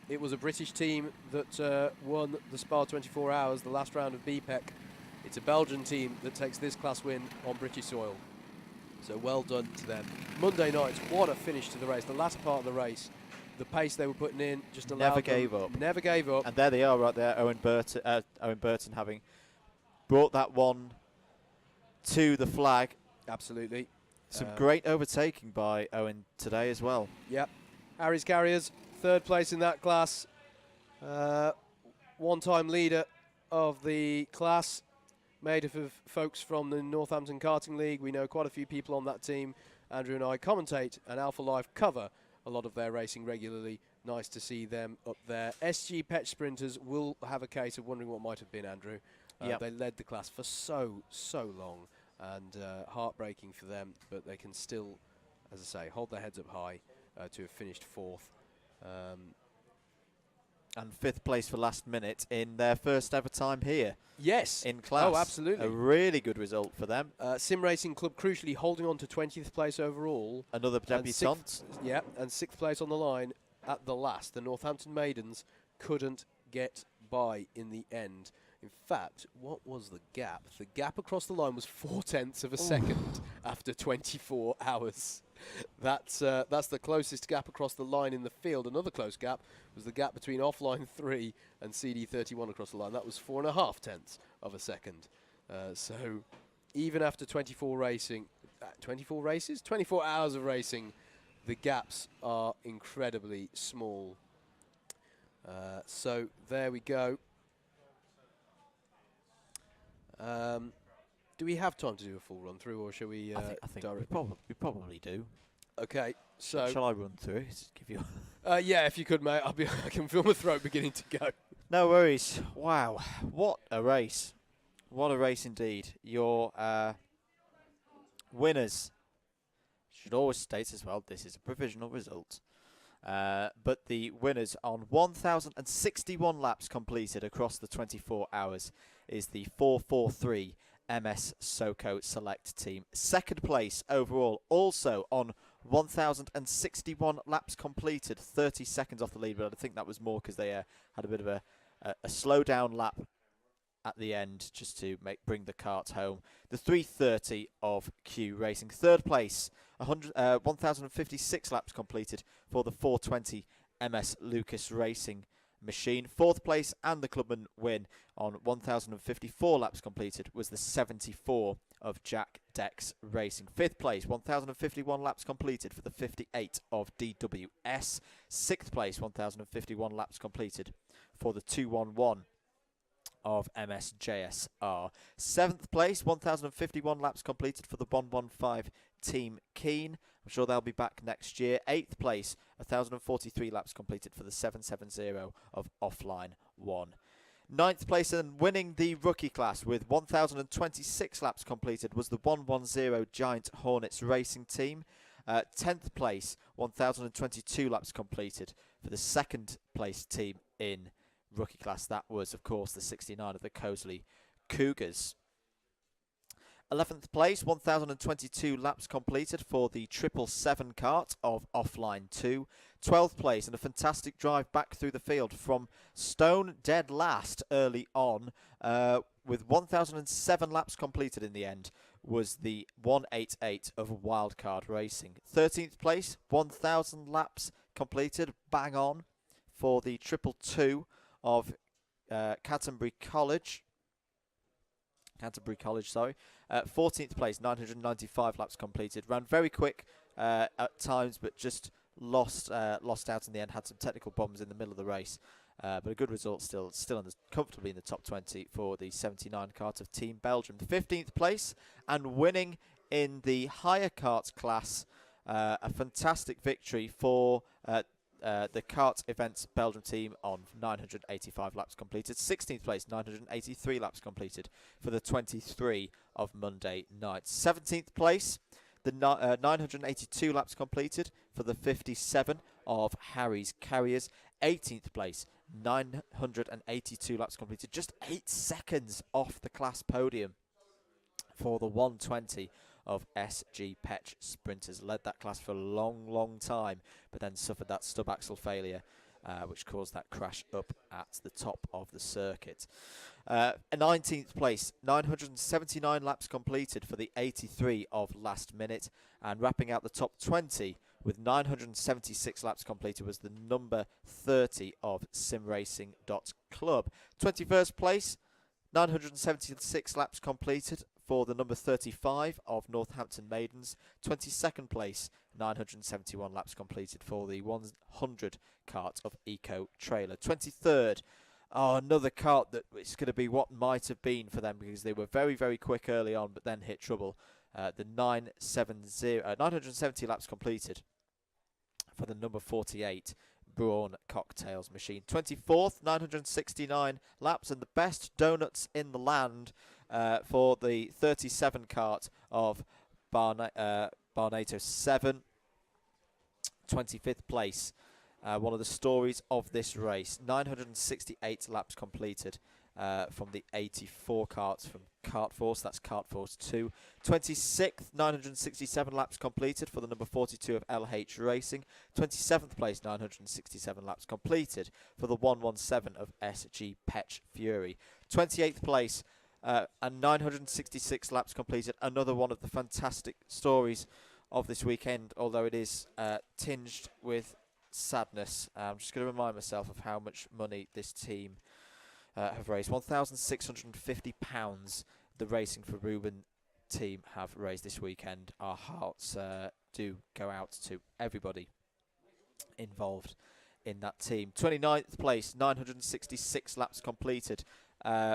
It was a British team that won the Spa 24 Hours, the last round of BPEC. It's a Belgian team that takes this class win on British soil. So well done to them. Monday night, what a finish to the race. The latter part of the race, the pace they were putting in just allowed Never gave up. Never gave up. And there they are right there, Owen Burton having brought that one to the flag. Absolutely. Some great overtaking by Owen today as well. Yep. Harry's Carriers, 3rd place in that class. One-time leader of the class, made up of folks from the Northampton Karting League. We know quite a few people on that team. Andrew and I commentate and Alpha Live cover a lot of their racing regularly. Nice to see them up there. SG Pet Sprinters will have a case of wondering what might have been, Andrew. Yep. They led the class for so long, and heartbreaking for them, but they can still, as I say, hold their heads up high to have finished 4th. And 5th place for last minute in their first ever time here. Yes. In class. Oh, absolutely. A really good result for them. Sim Racing Club crucially holding on to 20th place overall. Another And debutant. Yeah, and 6th place on the line at the last. The Northampton Maidens couldn't get by in the end. In fact, what was the gap? The gap across the line was 0.4 of a second after 24 hours. That's the closest gap across the line in the field. Another close gap was the gap between offline 3 and CD31 across the line. That was 4.5 of a second. So even after 24 racing, 24 races, 24 hours of racing, the gaps are incredibly small. So there we go. Do we have time to do a full run through, or shall we? I think direct? we probably do. Okay, so Shall I run through? Just give you. yeah, if you could, mate, I can feel my throat beginning to go. No worries. Wow, what a race! What a race indeed. Your winners should always state as well. This is a provisional result. But the winners on 1,061 laps completed across the 24 hours is the 443 MS SoCo Select team. 2nd place overall, also on 1,061 laps completed, 30 seconds off the lead, but I think that was more because they had a bit of a slow down lap at the end just to bring the kart home. The 330 of Q Racing. 3rd place, 1,056 laps completed for the 420 MS Lucas Racing machine. 4th place and the clubman win on 1,054 laps completed was the 74 of Jack Dex Racing. 5th place, 1,051 laps completed for the 58 of DWS. 6th place, 1,051 laps completed for the 211 of MSJSR. 7th place, 1,051 laps completed for the 115 Team Keen. I'm sure they'll be back next year. 8th place, 1,043 laps completed for the 770 of Offline 1. 9th place and winning the rookie class with 1,026 laps completed was the 110 Giant Hornets Racing team. 10th place, 1,022 laps completed for the 2nd place team in rookie class. That was, of course, the 69 of the Cosley Cougars. 11th place, 1,022 laps completed for the 777 kart of Offline 2. 12th place and a fantastic drive back through the field from Stone dead last early on with 1,007 laps completed in the end was the 188 of Wildcard Racing. 13th place, 1,000 laps completed, bang on, for the 222 of Canterbury College. 14th place, 995 laps completed. Ran very quick at times, but just lost out in the end. Had some technical problems in the middle of the race, but a good result still comfortably in the top 20 for the 79 kart of Team Belgium. 15th place and winning in the higher kart class. A fantastic victory for the kart events Belgium team on 985 laps completed. 16th place, 983 laps completed for the 23 of Monday night. 17th place, the 982 laps completed for the 57 of Harry's Carriers. 18th place, 982 laps completed, just 8 seconds off the class podium for the 120 of SG Petch Sprinters. Led that class for a long time, but then suffered that stub axle failure, which caused that crash up at the top of the circuit. 19th place, 979 laps completed for the 83 of Last Minute, and wrapping out the top 20 with 976 laps completed was the number 30 of simracing.club. 21st place, 976 laps completed for the number 35 of Northampton Maidens. 22nd place, 971 laps completed for the 100 kart of Eco Trailer. 23rd, another kart that is going to be what might have been for them, because they were very quick early on, but then hit trouble. The 970 laps completed for the number 48 Brawn Cocktails machine. 24th, 969 laps, and the best donuts in the land for the 37 kart of Barnato 7. 25th place. One of the stories of this race. 968 laps completed from the 84 karts from Kart Force. That's Kart Force 2. 26th, 967 laps completed for the number 42 of LH Racing. 27th place, 967 laps completed for the 117 of SG Petch Fury. 28th place, and 966 laps completed. Another one of the fantastic stories of this weekend, although it is tinged with sadness. I'm just going to remind myself of how much money this team have raised. £1,650 the Racing for Reuben team have raised this weekend. Our hearts do go out to everybody involved in that team. 29th place, 966 laps completed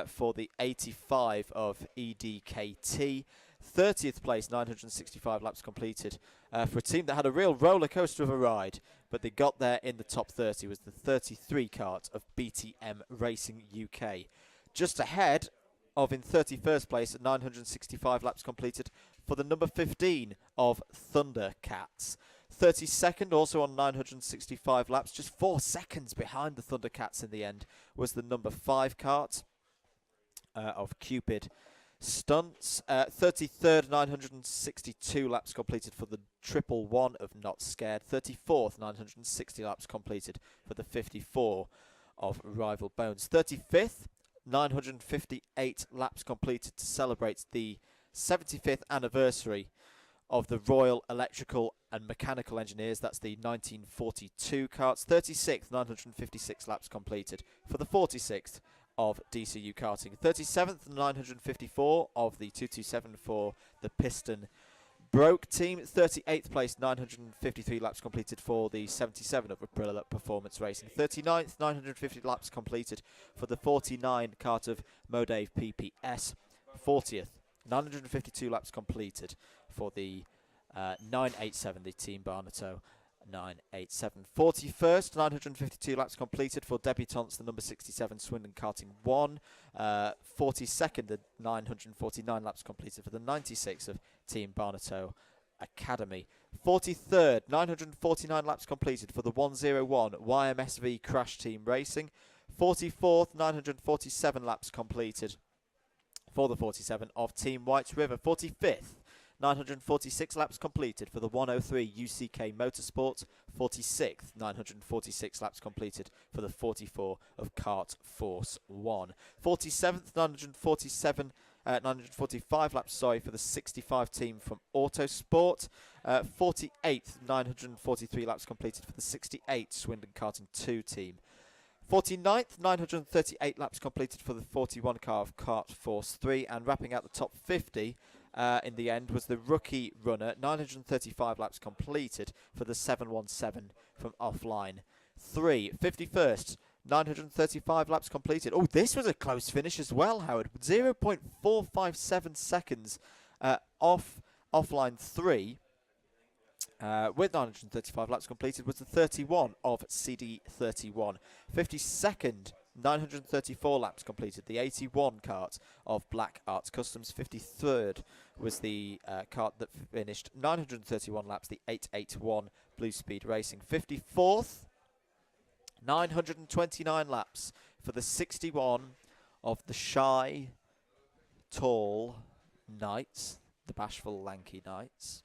for the 85 of EDKT. 30th place, 965 laps completed for a team that had a real roller coaster of a ride, but they got there in the top 30. Was the 33 kart of BTM Racing UK. Just ahead of, in 31st place, 965 laps completed for the number 15 of Thundercats. 32nd, also on 965 laps, just 4 seconds behind the Thundercats in the end, was the number 5 kart of Cupid Stunts. 33rd, 962 laps completed for the 111 of Not Scared. 34th, 960 laps completed for the 54 of Rival Bones. 35th, 958 laps completed to celebrate the 75th anniversary of the Royal Electrical and Mechanical Engineers. That's the 1942 karts. 36th, 956 laps completed for the 46th of DCU Karting. 37th, 954 of the 227 for the Piston Broke team. 38th place, 953 laps completed for the 77 of Aprilia Performance Racing. 39th, 950 laps completed for the 49 kart of Modave PPS. 40th, 952 laps completed for the 987, the Team Barnato 987. 41st, 952 laps completed for Debutantes, the number 67 Swindon Karting 1. 42nd, the 949 laps completed for the 96 of Team Barnato Academy. 43rd, 949 laps completed for the 101 YMSV Crash Team Racing. 44th, 947 laps completed for the 47 of Team White River. 45th, 946 laps completed for the 103 UCK Motorsport. 46th, 946 laps completed for the 44 of Kart Force 1. 47th, 945 laps, for the 65 team from Autosport. 48th, 943 laps completed for the 68 Swindon Karting 2 team. 49th, 938 laps completed for the 41 car of Kart Force 3, and wrapping out the top 50 in the end was the rookie runner, 935 laps completed for the 717 from Offline 3. 51st, 935 laps completed. Oh, this was a close finish as well, Howard. 0.457 seconds off Offline 3. With 935 laps completed was the 31 of CD31. 52nd, 934 laps completed, the 81 kart of Black Arts Customs. 53rd was the kart that finished 931 laps, the 881 Blue Speed Racing. 54th, 929 laps for the 61 of the Shy, Tall Knights, the Bashful Lanky Knights.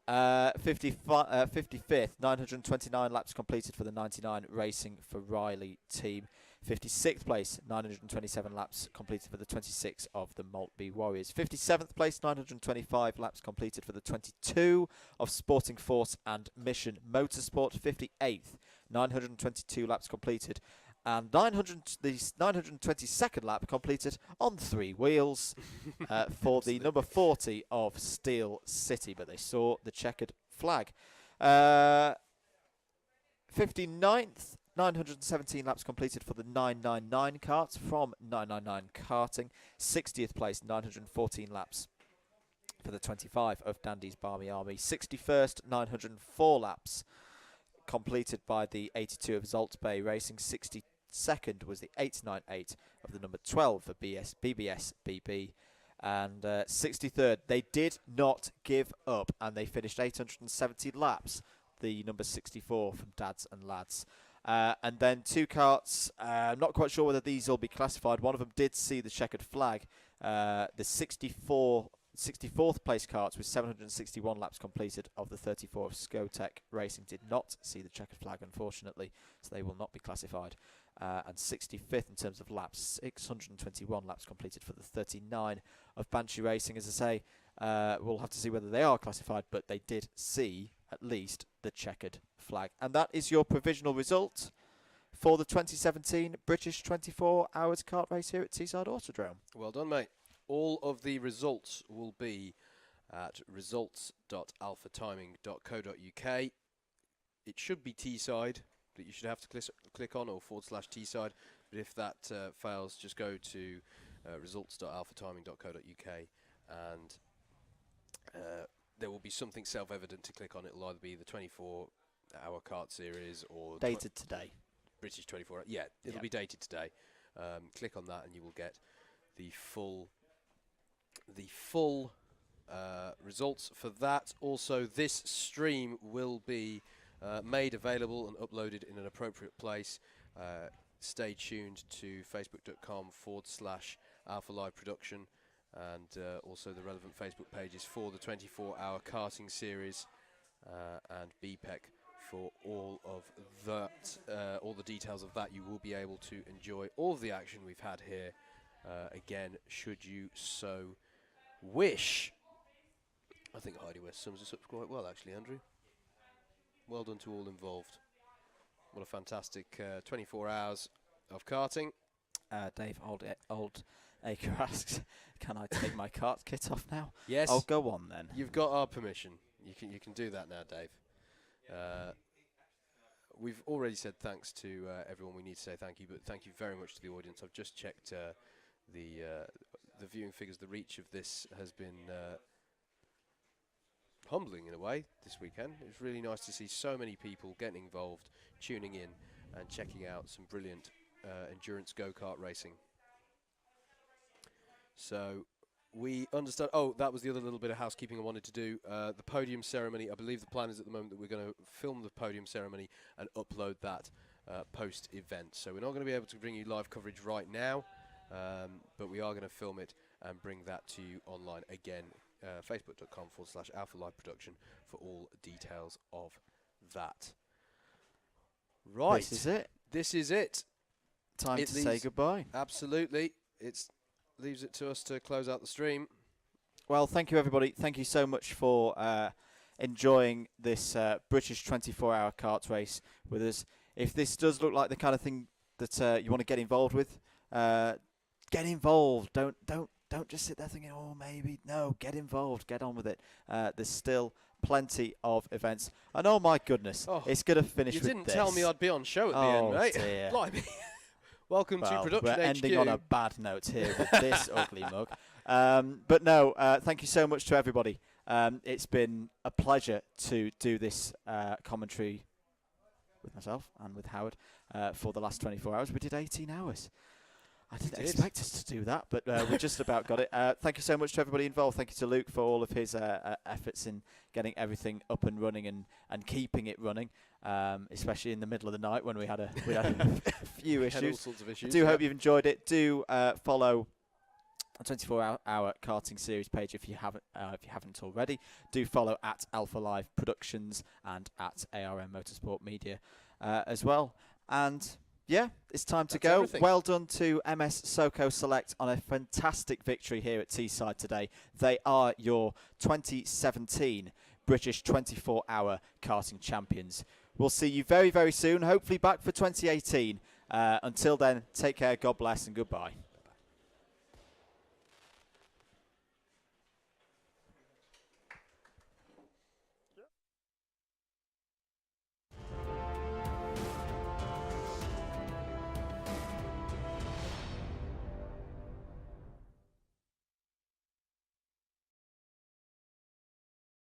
55th, 929 laps completed for the 99 Racing for Riley team. 56th place, 927 laps completed for the 26 of the Maltby Warriors. 57th place, 925 laps completed for the 22 of Sporting Force and Mission Motorsport. 58th, 922 laps completed, and the 922nd lap completed on 3 wheels for the number 40 of Steel City, but they saw the checkered flag. 59th, 917 laps completed for the 999 kart from 999 Karting. 60th place, 914 laps for the 25 of Dandy's Barmy Army. 61st, 904 laps completed by the 82 of Zoltz Bay Racing. 62nd was the 898 of the number 12 for BBS BB. And 63rd, they did not give up, and they finished 870 laps, the number 64 from Dads and Lads. And then 2 karts, I'm not quite sure whether these will be classified. One of them did see the checkered flag. The 64th place karts with 761 laps completed of the 34 of Skotech Racing did not see the checkered flag, unfortunately, so they will not be classified. And 65th in terms of laps, 621 laps completed for the 39 of Banshee Racing. As I say, we'll have to see whether they are classified, but they did see at least the checkered flag. And that is your provisional result for the 2017 British 24 Hours Kart Race here at Teesside Autodrome. Well done, mate. All of the results will be at results.alphatiming.co.uk. It should be Teesside that you should have to click on, or /Teesside. But if that fails, just go to results.alphatiming.co.uk, and there will be something self-evident to click on. It will either be the 24-hour kart series or Dated today. British 24 hour. Yeah, it'll be dated today. Click on that and you will get the full results for that. Also, this stream will be made available and uploaded in an appropriate place. Stay tuned to facebook.com/Alpha Live Production, and also the relevant Facebook pages for the 24-hour karting series and BPEC for all of that, all the details of that. You will be able to enjoy all of the action we've had here again, should you so wish. I think Heidi West sums us up quite well, actually, Andrew. Well done to all involved. What a fantastic 24 hours of karting. Dave Old Acre asks, can I take my kart kit off now? Yes. I'll go on then. You've got our permission. You can do that now, Dave. We've already said thanks to everyone we need to say thank you, but thank you very much to the audience. I've just checked the viewing figures. The reach of this has been humbling in a way this weekend. It was really nice to see so many people getting involved, tuning in and checking out some brilliant endurance go-kart racing. So we understand. Oh, that was the other little bit of housekeeping I wanted to do. The podium ceremony. I believe the plan is at the moment that we're going to film the podium ceremony and upload that post-event. So we're not going to be able to bring you live coverage right now, but we are going to film it and bring that to you online again. Facebook.com/Alpha Live Production for all details of that. Right. This is it. This is it. Time to say goodbye. Absolutely. Leaves it to us to close out the stream. Well, thank you, everybody. Thank you so much for enjoying this British 24-hour kart race with us. If this does look like the kind of thing that you want to get involved with, get involved. Don't just sit there thinking, oh, maybe. No, get involved. Get on with it. There's still plenty of events. And oh, my goodness, it's going to finish with this. You didn't tell me I'd be on show at the end, mate. Dear. Blimey. Welcome to Production we're HQ. ending on a bad note here with this ugly mug. But no, thank you so much to everybody. It's been a pleasure to do this commentary with myself and with Howard for the last 24 hours. We did 18 hours. I didn't expect us to do that, but we just about got it. Thank you so much to everybody involved. Thank you to Luke for all of his efforts in getting everything up and running and keeping it running, especially in the middle of the night when we had a few issues. Had all sorts of issues. I do hope you've enjoyed it. Do follow a 24-hour karting series page if you haven't already. Do follow at Alpha Live Productions and at ARM Motorsport Media as well. And yeah, it's time to go. Everything. Well done to MS Soco Select on a fantastic victory here at Teesside today. They are your 2017 British 24-hour karting champions. We'll see you very, very soon, hopefully back for 2018. Until then, take care, God bless, and goodbye.